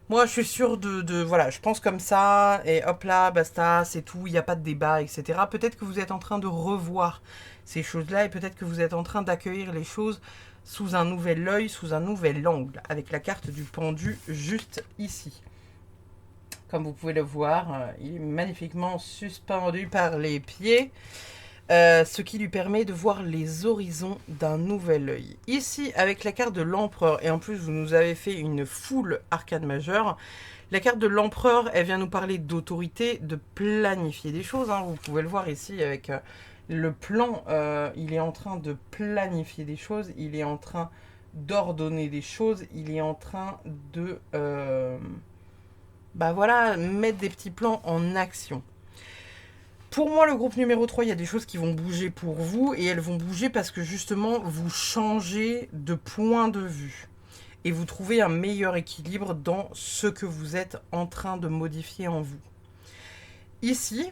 moi je suis sûr voilà, je pense comme ça, et hop là, basta, c'est tout, il n'y a pas de débat, etc. Peut-être que vous êtes en train de revoir ces choses-là, et peut-être que vous êtes en train d'accueillir les choses sous un nouvel œil, sous un nouvel angle, avec la carte du pendu juste ici. Comme vous pouvez le voir, il est magnifiquement suspendu par les pieds. Ce qui lui permet de voir les horizons d'un nouvel œil. Ici, avec la carte de l'empereur, et en plus vous nous avez fait une full arcane majeure, la carte de l'empereur, elle vient nous parler d'autorité, de planifier des choses. Hein. Vous pouvez le voir ici avec le plan, il est en train de planifier des choses, il est en train d'ordonner des choses, il est en train de voilà, mettre des petits plans en action. Pour moi, le groupe numéro 3, il y a des choses qui vont bouger pour vous, et elles vont bouger parce que justement, vous changez de point de vue. Et vous trouvez un meilleur équilibre dans ce que vous êtes en train de modifier en vous. Ici,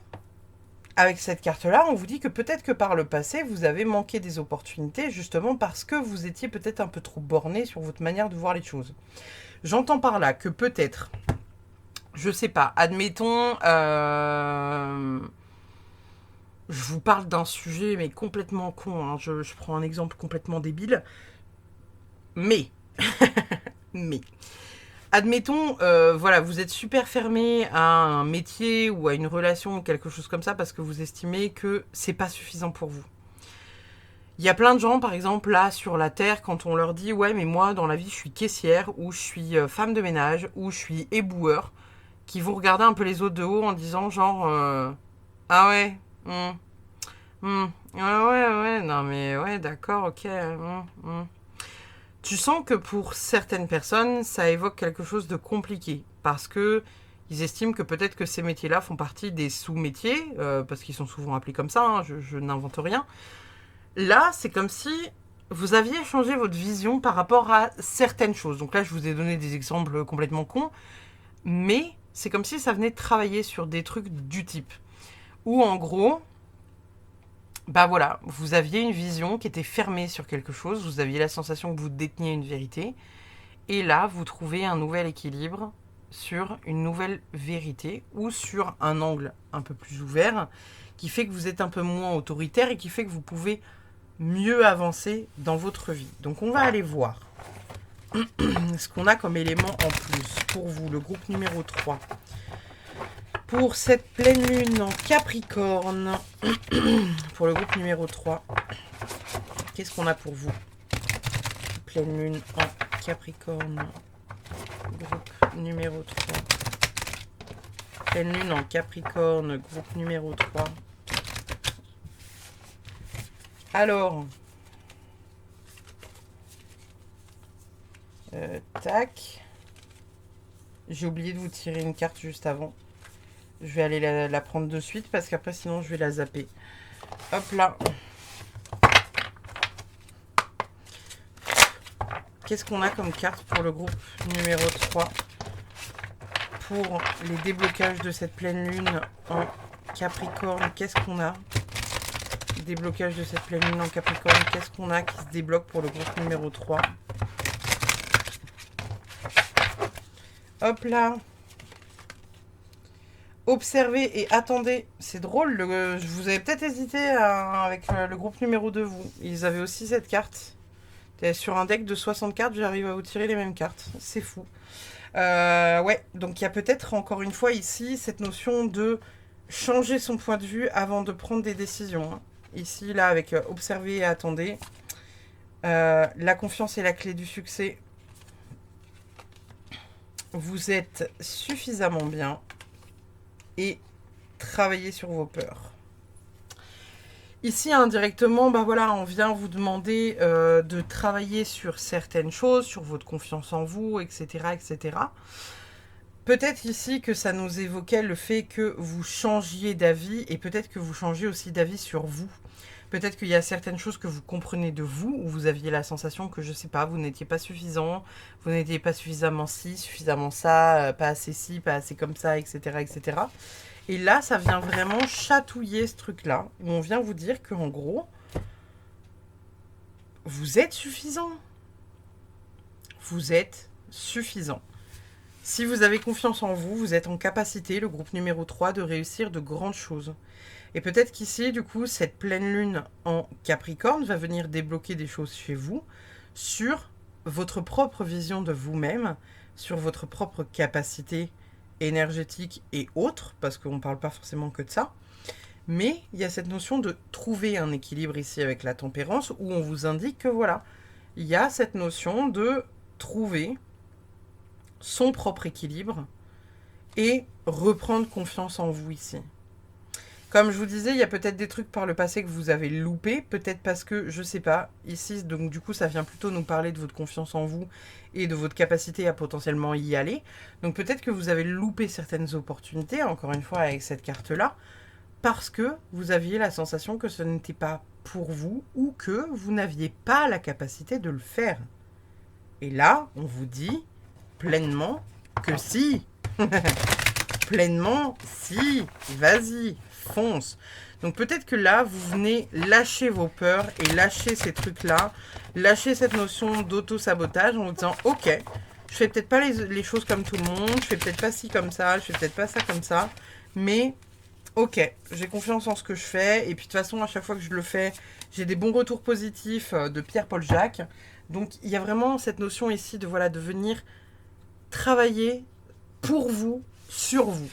avec cette carte-là, on vous dit que peut-être que par le passé, vous avez manqué des opportunités, justement parce que vous étiez peut-être un peu trop borné sur votre manière de voir les choses. J'entends par là que peut-être, je sais pas, admettons... Je vous parle d'un sujet, mais complètement con. Hein. Je prends un exemple complètement débile. Mais, admettons, voilà, vous êtes super fermé à un métier ou à une relation ou quelque chose comme ça parce que vous estimez que c'est pas suffisant pour vous. Il y a plein de gens, par exemple, là, sur la Terre, quand on leur dit « Ouais, mais moi, dans la vie, je suis caissière, ou je suis femme de ménage, ou je suis éboueur », qui vont regarder un peu les autres de haut en disant genre « Ah ouais ouais, non mais ouais, d'accord, ok. Tu sens que pour certaines personnes, ça évoque quelque chose de compliqué, parce que ils estiment que peut-être que ces métiers-là font partie des sous-métiers, parce qu'ils sont souvent appelés comme ça, hein, je n'invente rien. Là, c'est comme si vous aviez changé votre vision par rapport à certaines choses. Donc là, je vous ai donné des exemples complètement cons, mais c'est comme si ça venait travailler sur des trucs du type. Ou en gros... Bah voilà, vous aviez une vision qui était fermée sur quelque chose, vous aviez la sensation que vous déteniez une vérité, et là, vous trouvez un nouvel équilibre sur une nouvelle vérité, ou sur un angle un peu plus ouvert, qui fait que vous êtes un peu moins autoritaire, et qui fait que vous pouvez mieux avancer dans votre vie. Donc on va aller voir ce qu'on a comme élément en plus pour vous, le groupe numéro 3. Pour cette pleine lune en Capricorne, pour le groupe numéro 3, qu'est-ce qu'on a pour vous? Pleine lune en Capricorne, groupe numéro 3. Pleine lune en Capricorne, groupe numéro 3. Alors, tac. J'ai oublié de vous tirer une carte juste avant. Je vais aller la prendre de suite parce qu'après sinon je vais la zapper. Hop là. Qu'est-ce qu'on a comme carte pour le groupe numéro 3 pour les déblocages de cette pleine lune en Capricorne? Qu'est-ce qu'on a? Déblocage de cette pleine lune en Capricorne. Qu'est-ce qu'on a qui se débloque pour le groupe numéro 3? Hop là. Observez et attendez. C'est drôle, vous avez peut-être hésité avec le groupe numéro 2, vous. Ils avaient aussi cette carte. Sur un deck de 60 cartes, j'arrive à vous tirer les mêmes cartes. C'est fou. Ouais, donc il y a peut-être encore une fois ici cette notion de changer son point de vue avant de prendre des décisions, hein. Ici, là, avec observer et attendez. La confiance est la clé du succès. Vous êtes suffisamment bien et travaillez sur vos peurs. Ici, indirectement, bah voilà, on vient vous demander de travailler sur certaines choses, sur votre confiance en vous, etc., etc. Peut-être ici que ça nous évoquait le fait que vous changiez d'avis et peut-être que vous changiez aussi d'avis sur vous. Peut-être qu'il y a certaines choses que vous comprenez de vous, où vous aviez la sensation que, je sais pas, vous n'étiez pas suffisant, vous n'étiez pas suffisamment ci, suffisamment ça, pas assez ci, pas assez comme ça, etc., etc. Et là, ça vient vraiment chatouiller ce truc-là, où on vient vous dire qu'en gros, vous êtes suffisant. Vous êtes suffisant. Si vous avez confiance en vous, vous êtes en capacité, le groupe numéro 3, de réussir de grandes choses. Et peut-être qu'ici, du coup, cette pleine lune en Capricorne va venir débloquer des choses chez vous sur votre propre vision de vous-même, sur votre propre capacité énergétique et autres, parce qu'on ne parle pas forcément que de ça. Mais il y a cette notion de trouver un équilibre ici avec la tempérance, où on vous indique que voilà, il y a cette notion de trouver son propre équilibre et reprendre confiance en vous ici. Comme je vous disais, il y a peut-être des trucs par le passé que vous avez loupés, peut-être parce que, je sais pas, ici, donc du coup, ça vient plutôt nous parler de votre confiance en vous et de votre capacité à potentiellement y aller. Donc peut-être que vous avez loupé certaines opportunités, encore une fois, avec cette carte-là, parce que vous aviez la sensation que ce n'était pas pour vous ou que vous n'aviez pas la capacité de le faire. Et là, on vous dit pleinement que si. Pleinement, si. Vas-y, fonce. Donc peut-être que là, vous venez lâcher vos peurs et lâcher ces trucs-là, lâcher cette notion d'auto-sabotage en vous disant, ok, je fais peut-être pas les choses comme tout le monde, je fais peut-être pas ci comme ça, je fais peut-être pas ça comme ça, mais ok, j'ai confiance en ce que je fais, et puis de toute façon, à chaque fois que je le fais, j'ai des bons retours positifs de Pierre-Paul Jacques. Donc il y a vraiment cette notion ici de, voilà, de venir travailler pour vous, sur vous.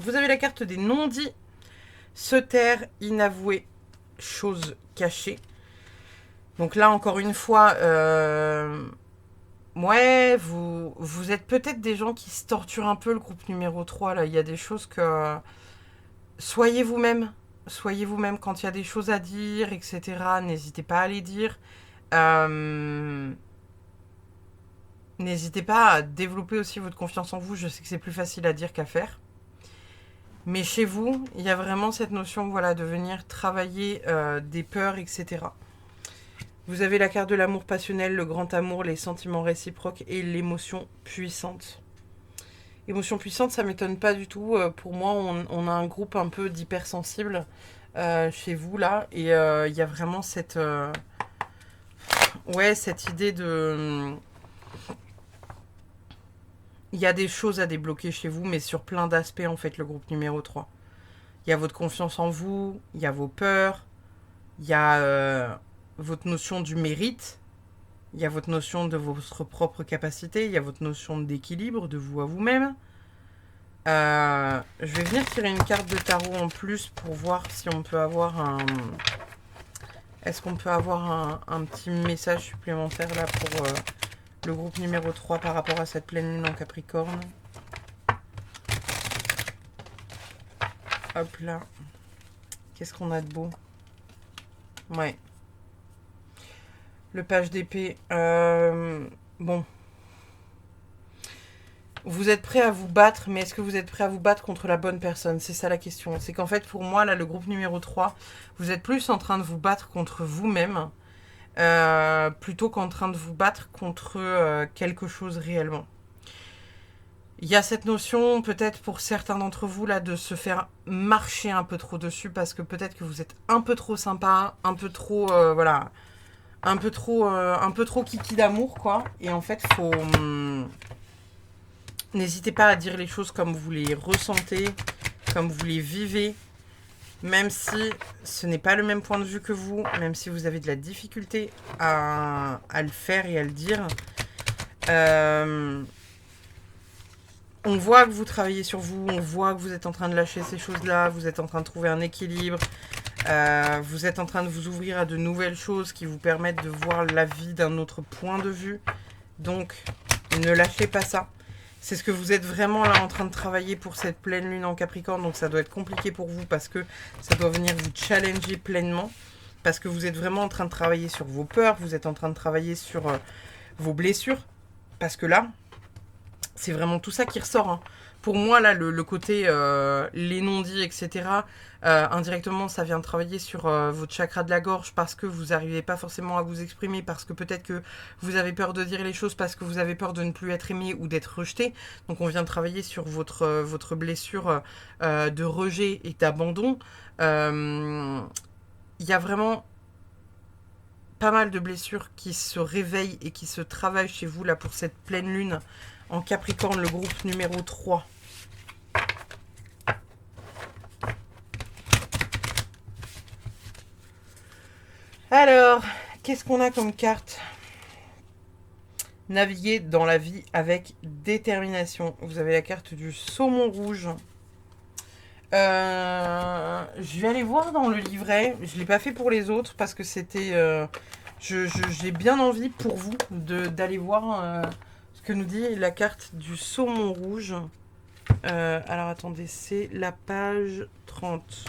Vous avez la carte des non-dits, se taire, inavouer, choses cachées. Donc là, encore une fois, ouais, vous êtes peut-être des gens qui se torturent un peu, le groupe numéro 3. Là, il y a des choses que... Soyez vous-même. Soyez vous-même quand il y a des choses à dire, etc. N'hésitez pas à les dire. N'hésitez pas à développer aussi votre confiance en vous. Je sais que c'est plus facile à dire qu'à faire. Mais chez vous, il y a vraiment cette notion, voilà, de venir travailler des peurs, etc. Vous avez la carte de l'amour passionnel, le grand amour, les sentiments réciproques et l'émotion puissante. Émotion puissante, ça m'étonne pas du tout. Pour moi, on a un groupe un peu d'hypersensibles chez vous, là. Et il y a vraiment cette... ouais, cette idée de... Il y a des choses à débloquer chez vous, mais sur plein d'aspects, en fait, le groupe numéro 3. Il y a votre confiance en vous, il y a vos peurs, il y a votre notion du mérite, il y a votre notion de votre propre capacité, il y a votre notion d'équilibre, de vous à vous-même. Je vais venir tirer une carte de tarot en plus pour voir si on peut avoir un... Est-ce qu'on peut avoir un petit message supplémentaire là pour le groupe numéro 3 par rapport à cette pleine lune en Capricorne. Hop là. Qu'est-ce qu'on a de beau? Ouais. Le page d'épée. Bon. Vous êtes prêt à vous battre, mais est-ce que vous êtes prêt à vous battre contre la bonne personne? C'est ça la question. C'est qu'en fait, pour moi, là, le groupe numéro 3, vous êtes plus en train de vous battre contre vous-même, plutôt qu'en train de vous battre contre quelque chose réellement. Il y a cette notion, peut-être pour certains d'entre vous, là, de se faire marcher un peu trop dessus, parce que peut-être que vous êtes un peu trop sympa, un peu trop, voilà, un peu trop kiki d'amour, quoi. Et en fait, faut... N'hésitez pas à dire les choses comme vous les ressentez, comme vous les vivez, même si ce n'est pas le même point de vue que vous, même si vous avez de la difficulté à le faire et à le dire. Euh, on voit que vous travaillez sur vous, on voit que vous êtes en train de lâcher ces choses-là, vous êtes en train de trouver un équilibre, vous êtes en train de vous ouvrir à de nouvelles choses qui vous permettent de voir la vie d'un autre point de vue. Donc, ne lâchez pas ça. C'est ce que vous êtes vraiment là en train de travailler pour cette pleine lune en Capricorne. Donc ça doit être compliqué pour vous parce que ça doit venir vous challenger pleinement. Parce que vous êtes vraiment en train de travailler sur vos peurs, vous êtes en train de travailler sur vos blessures. Parce que là, c'est vraiment tout ça qui ressort. Hein. Pour moi, là, le côté les non-dits, etc., indirectement, ça vient travailler sur votre chakra de la gorge parce que vous n'arrivez pas forcément à vous exprimer, parce que peut-être que vous avez peur de dire les choses, parce que vous avez peur de ne plus être aimé ou d'être rejeté. Donc, on vient travailler sur votre blessure de rejet et d'abandon. Il y a vraiment pas mal de blessures qui se réveillent et qui se travaillent chez vous là pour cette pleine lune en Capricorne, le groupe numéro 3. Alors, qu'est-ce qu'on a comme carte? Naviguer dans la vie avec détermination. Vous avez la carte du saumon rouge. Je vais aller voir dans le livret. Je ne l'ai pas fait pour les autres parce que c'était... j'ai bien envie pour vous d'aller voir ce que nous dit la carte du saumon rouge. Alors attendez, c'est la page 30.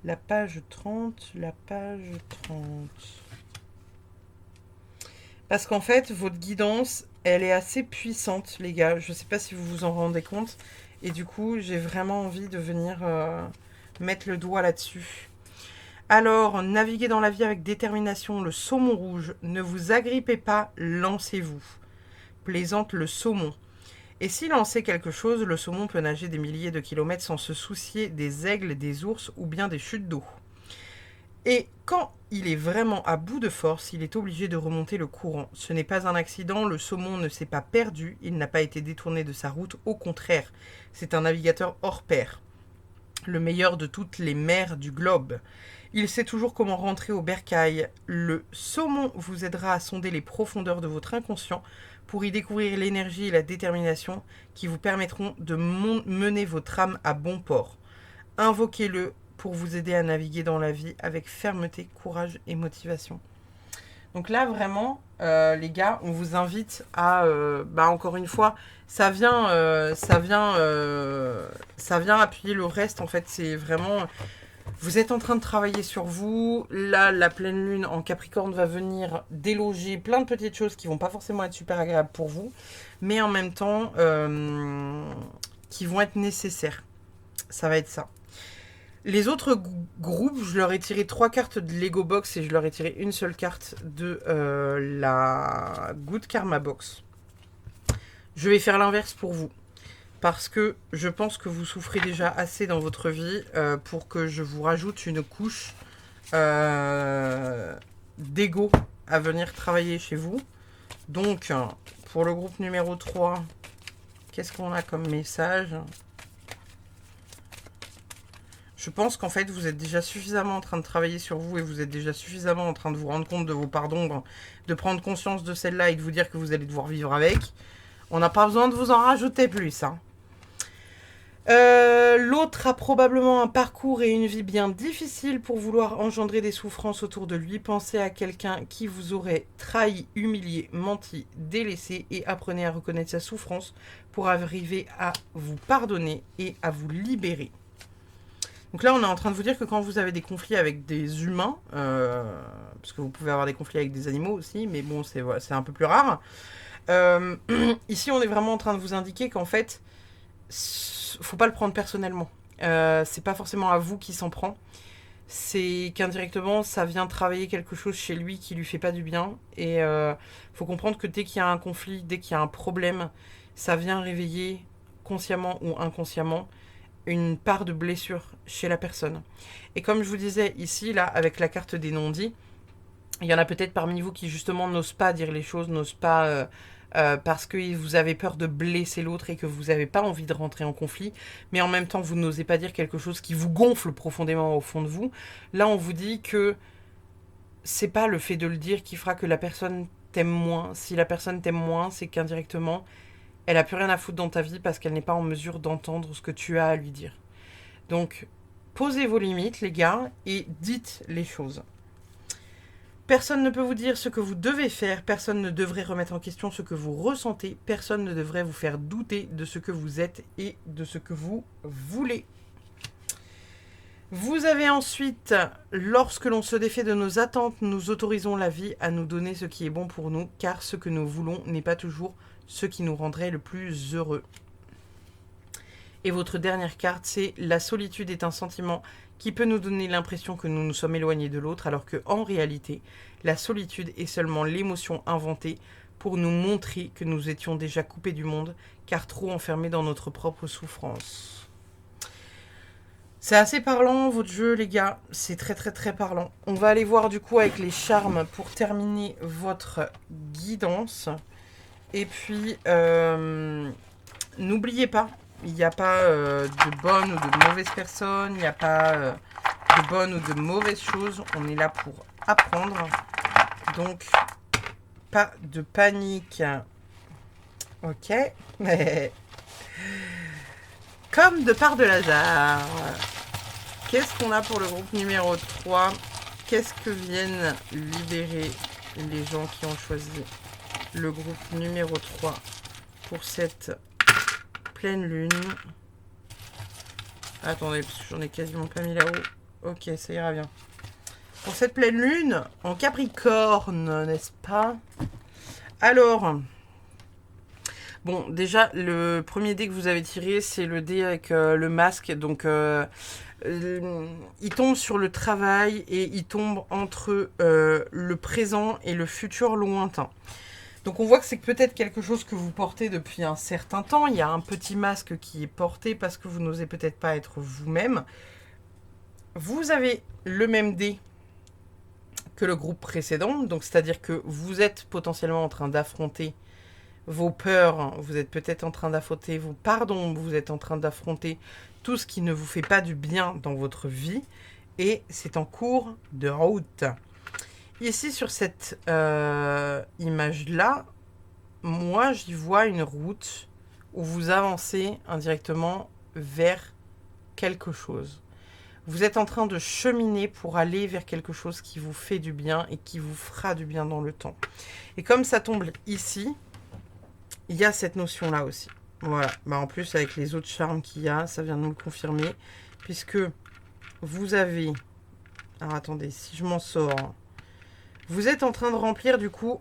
La page 30, la page 30. Parce qu'en fait, votre guidance, elle est assez puissante, les gars. Je ne sais pas si vous vous en rendez compte. Et du coup, j'ai vraiment envie de venir mettre le doigt là-dessus. Alors, naviguez dans la vie avec détermination, le saumon rouge. Ne vous agrippez pas, lancez-vous. Plaisante le saumon. Et s'il en sait quelque chose, le saumon peut nager des milliers de kilomètres sans se soucier des aigles, des ours ou bien des chutes d'eau. Et quand il est vraiment à bout de force, il est obligé de remonter le courant. Ce n'est pas un accident, le saumon ne s'est pas perdu, il n'a pas été détourné de sa route, au contraire, c'est un navigateur hors pair, le meilleur de toutes les mers du globe. Il sait toujours comment rentrer au bercail. Le saumon vous aidera à sonder les profondeurs de votre inconscient pour y découvrir l'énergie et la détermination qui vous permettront de mener votre âme à bon port. Invoquez-le pour vous aider à naviguer dans la vie avec fermeté, courage et motivation. Donc là, vraiment, les gars, on vous invite à, encore une fois, ça vient appuyer le reste. En fait, c'est vraiment, vous êtes en train de travailler sur vous. Là, la pleine lune en Capricorne va venir déloger plein de petites choses qui vont pas forcément être super agréables pour vous, mais en même temps, qui vont être nécessaires. Ça va être ça. Les autres groupes, je leur ai tiré 3 cartes de Lego Box et je leur ai tiré une seule carte de la Good Karma Box. Je vais faire l'inverse pour vous. Parce que je pense que vous souffrez déjà assez dans votre vie pour que je vous rajoute une couche d'ego à venir travailler chez vous. Donc, pour le groupe numéro 3, qu'est-ce qu'on a comme message ? Je pense qu'en fait, vous êtes déjà suffisamment en train de travailler sur vous et vous êtes déjà suffisamment en train de vous rendre compte de vos parts d'ombre, de prendre conscience de celle-là et de vous dire que vous allez devoir vivre avec. On n'a pas besoin de vous en rajouter plus. Hein. L'autre a probablement un parcours et une vie bien difficile pour vouloir engendrer des souffrances autour de lui. Pensez à quelqu'un qui vous aurait trahi, humilié, menti, délaissé et apprenez à reconnaître sa souffrance pour arriver à vous pardonner et à vous libérer. Donc là, on est en train de vous dire que quand vous avez des conflits avec des humains, parce que vous pouvez avoir des conflits avec des animaux aussi, mais bon, c'est un peu plus rare. Ici, on est vraiment en train de vous indiquer qu'en fait, faut pas le prendre personnellement. C'est pas forcément à vous qui s'en prend. C'est qu'indirectement, ça vient travailler quelque chose chez lui qui lui fait pas du bien. Et faut comprendre que dès qu'il y a un conflit, dès qu'il y a un problème, ça vient réveiller consciemment ou inconsciemment une part de blessure chez la personne. Et comme je vous disais ici, là, avec la carte des non-dits, il y en a peut-être parmi vous qui justement n'osent pas dire les choses, n'osent pas parce que vous avez peur de blesser l'autre et que vous n'avez pas envie de rentrer en conflit, mais en même temps vous n'osez pas dire quelque chose qui vous gonfle profondément au fond de vous. Là on vous dit que c'est pas le fait de le dire qui fera que la personne t'aime moins. Si la personne t'aime moins, c'est qu'indirectement, elle a plus rien à foutre dans ta vie parce qu'elle n'est pas en mesure d'entendre ce que tu as à lui dire. Donc, posez vos limites, les gars, et dites les choses. Personne ne peut vous dire ce que vous devez faire, personne ne devrait remettre en question ce que vous ressentez, personne ne devrait vous faire douter de ce que vous êtes et de ce que vous voulez. Vous avez ensuite, lorsque l'on se défait de nos attentes, nous autorisons la vie à nous donner ce qui est bon pour nous, car ce que nous voulons n'est pas toujours ce qui nous rendrait le plus heureux. Et votre dernière carte, c'est la solitude est un sentiment qui peut nous donner l'impression que nous nous sommes éloignés de l'autre, alors qu'en réalité, la solitude est seulement l'émotion inventée pour nous montrer que nous étions déjà coupés du monde, car trop enfermés dans notre propre souffrance. C'est assez parlant, votre jeu, les gars. C'est très, très, très parlant. On va aller voir, du coup, avec les charmes pour terminer votre guidance. Et puis, n'oubliez pas, il n'y a pas de bonnes ou de mauvaises personnes, il n'y a pas de bonnes ou de mauvaises choses. On est là pour apprendre. Donc, pas de panique. Ok. Comme de part de hasard. Qu'est-ce qu'on a pour le groupe numéro 3 ? Qu'est-ce que viennent libérer les gens qui ont choisi le groupe numéro 3 pour cette pleine lune? Attendez, parce que j'en ai quasiment pas mis là-haut. Ok, ça ira bien. Pour cette pleine lune, en Capricorne, n'est-ce pas? Alors, bon, déjà, le premier dé que vous avez tiré, c'est le dé avec le masque. Donc, il tombe sur le travail et il tombe entre le présent et le futur lointain. Donc on voit que c'est peut-être quelque chose que vous portez depuis un certain temps. Il y a un petit masque qui est porté parce que vous n'osez peut-être pas être vous-même. Vous avez le même dé que le groupe précédent. Donc c'est-à-dire que vous êtes potentiellement en train d'affronter vos peurs. Vous êtes peut-être en train d'affronter vos pardons. Vous êtes en train d'affronter tout ce qui ne vous fait pas du bien dans votre vie. Et c'est en cours de route. Ici, sur cette image-là, moi, j'y vois une route où vous avancez indirectement vers quelque chose. Vous êtes en train de cheminer pour aller vers quelque chose qui vous fait du bien et qui vous fera du bien dans le temps. Et comme ça tombe ici, il y a cette notion-là aussi. Voilà. Bah, en plus, avec les autres charmes qu'il y a, ça vient de nous le confirmer. Puisque vous avez... Alors, attendez, si je m'en sors... Vous êtes en train de remplir du coup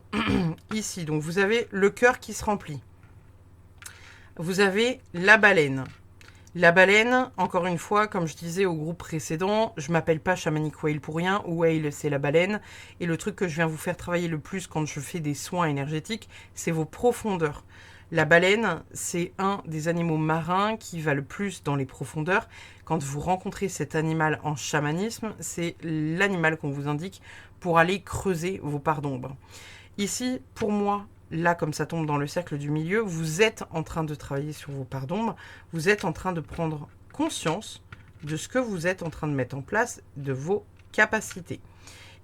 ici. Donc vous avez le cœur qui se remplit. Vous avez la baleine. La baleine, encore une fois, comme je disais au groupe précédent, je m'appelle pas Shamanic Whale pour rien. Whale, c'est la baleine. Et le truc que je viens vous faire travailler le plus quand je fais des soins énergétiques, c'est vos profondeurs. La baleine, c'est un des animaux marins qui va le plus dans les profondeurs. Quand vous rencontrez cet animal en chamanisme, c'est l'animal qu'on vous indique pour aller creuser vos parts d'ombre. Ici, pour moi, là, comme ça tombe dans le cercle du milieu, vous êtes en train de travailler sur vos parts d'ombre. Vous êtes en train de prendre conscience de ce que vous êtes en train de mettre en place, de vos capacités.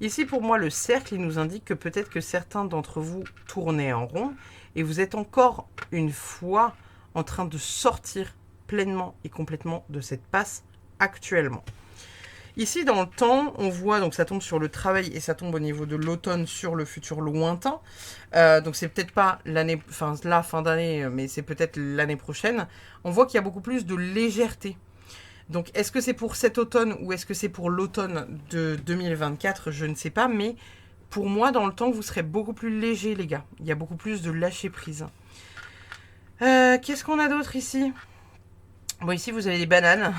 Ici, pour moi, le cercle, il nous indique que peut-être que certains d'entre vous tournaient en rond et vous êtes encore une fois en train de sortir pleinement et complètement de cette passe actuellement. Ici, dans le temps, on voit, donc ça tombe sur le travail et ça tombe au niveau de l'automne sur le futur lointain. Donc c'est peut-être pas l'année, enfin la fin d'année, mais c'est peut-être l'année prochaine. On voit qu'il y a beaucoup plus de légèreté. Donc est-ce que c'est pour cet automne ou est-ce que c'est pour l'automne de 2024? Je ne sais pas, mais pour moi, dans le temps, vous serez beaucoup plus léger, les gars. Il y a beaucoup plus de lâcher prise. Qu'est-ce qu'on a d'autre ici? Bon, ici, vous avez des bananes.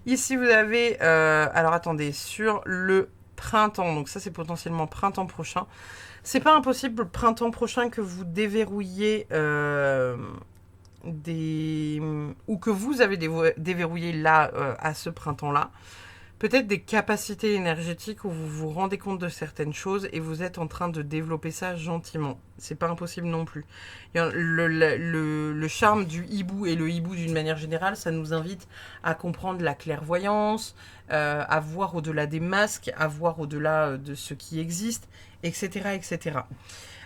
Ici, vous avez... alors, attendez. Sur le printemps. Donc, ça, c'est potentiellement printemps prochain. C'est pas impossible, le printemps prochain, que vous déverrouillez ou que vous avez déverrouillé là, à ce printemps-là. peut-être des capacités énergétiques où vous vous rendez compte de certaines choses et vous êtes en train de développer ça gentiment. C'est pas impossible non plus. Le charme du hibou et le hibou d'une manière générale, ça nous invite à comprendre la clairvoyance, à voir au-delà des masques, à voir au-delà de ce qui existe, etc. etc.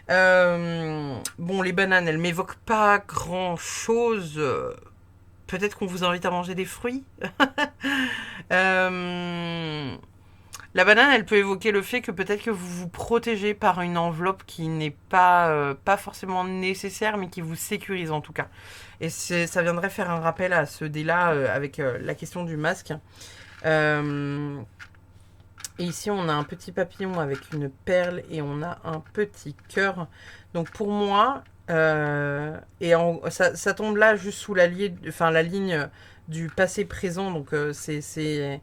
Bon, les bananes, elles m'évoquent pas grand-chose. Peut-être qu'on vous invite à manger des fruits. La banane, elle peut évoquer le fait que peut-être que vous vous protégez par une enveloppe qui n'est pas forcément nécessaire, mais qui vous sécurise en tout cas. Et ça viendrait faire un rappel à ce dé-là avec la question du masque. Et ici, on a un petit papillon avec une perle et on a un petit cœur. Donc pour moi, ça tombe là juste sous la ligne du passé présent. Donc c'est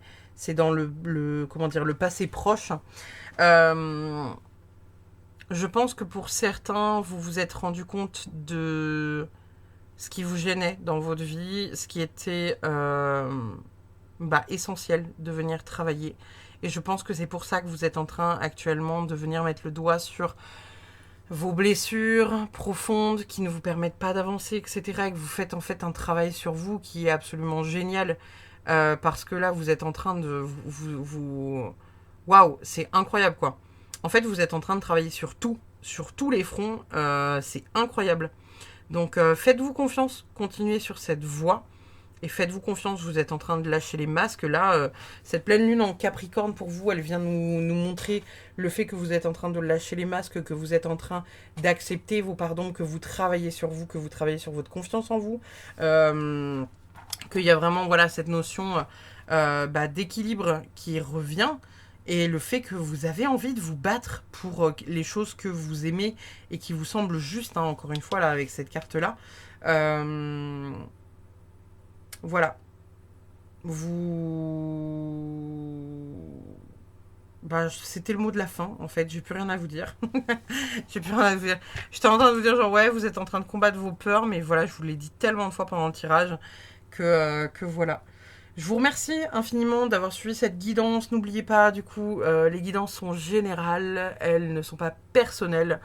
dans comment dire, le passé proche. Je pense que pour certains, vous vous êtes rendu compte de ce qui vous gênait dans votre vie, ce qui était essentiel de venir travailler. Et je pense que c'est pour ça que vous êtes en train actuellement de venir mettre le doigt sur vos blessures profondes qui ne vous permettent pas d'avancer, etc. Et que vous faites en fait un travail sur vous qui est absolument génial. Parce que là, vous êtes en train de Waouh, c'est incroyable quoi. En fait, vous êtes en train de travailler sur tous les fronts. C'est incroyable. Donc faites-vous confiance, continuez sur cette voie. Et faites-vous confiance, vous êtes en train de lâcher les masques. Là, cette pleine lune en Capricorne, pour vous, elle vient nous montrer le fait que vous êtes en train de lâcher les masques, que vous êtes en train d'accepter vos pardons, que vous travaillez sur vous, que vous travaillez sur votre confiance en vous. Qu'il y a vraiment cette notion d'équilibre qui revient. Et le fait que vous avez envie de vous battre pour les choses que vous aimez et qui vous semblent justes, encore une fois, là, avec cette carte-là. Voilà. C'était le mot de la fin, en fait. J'ai plus rien à vous dire. J'ai plus rien à vous dire. J'étais en train de vous dire, genre, ouais, vous êtes en train de combattre vos peurs, mais voilà, je vous l'ai dit tellement de fois pendant le tirage que voilà. Je vous remercie infiniment d'avoir suivi cette guidance. N'oubliez pas, du coup, les guidances sont générales, elles ne sont pas personnelles.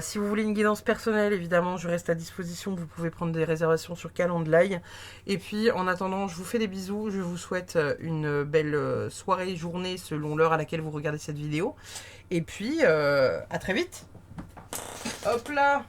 Si vous voulez une guidance personnelle, évidemment, je reste à disposition. Vous pouvez prendre des réservations sur Calendly. Et puis, en attendant, je vous fais des bisous. Je vous souhaite une belle soirée, journée, selon l'heure à laquelle vous regardez cette vidéo. Et puis, à très vite. Hop là!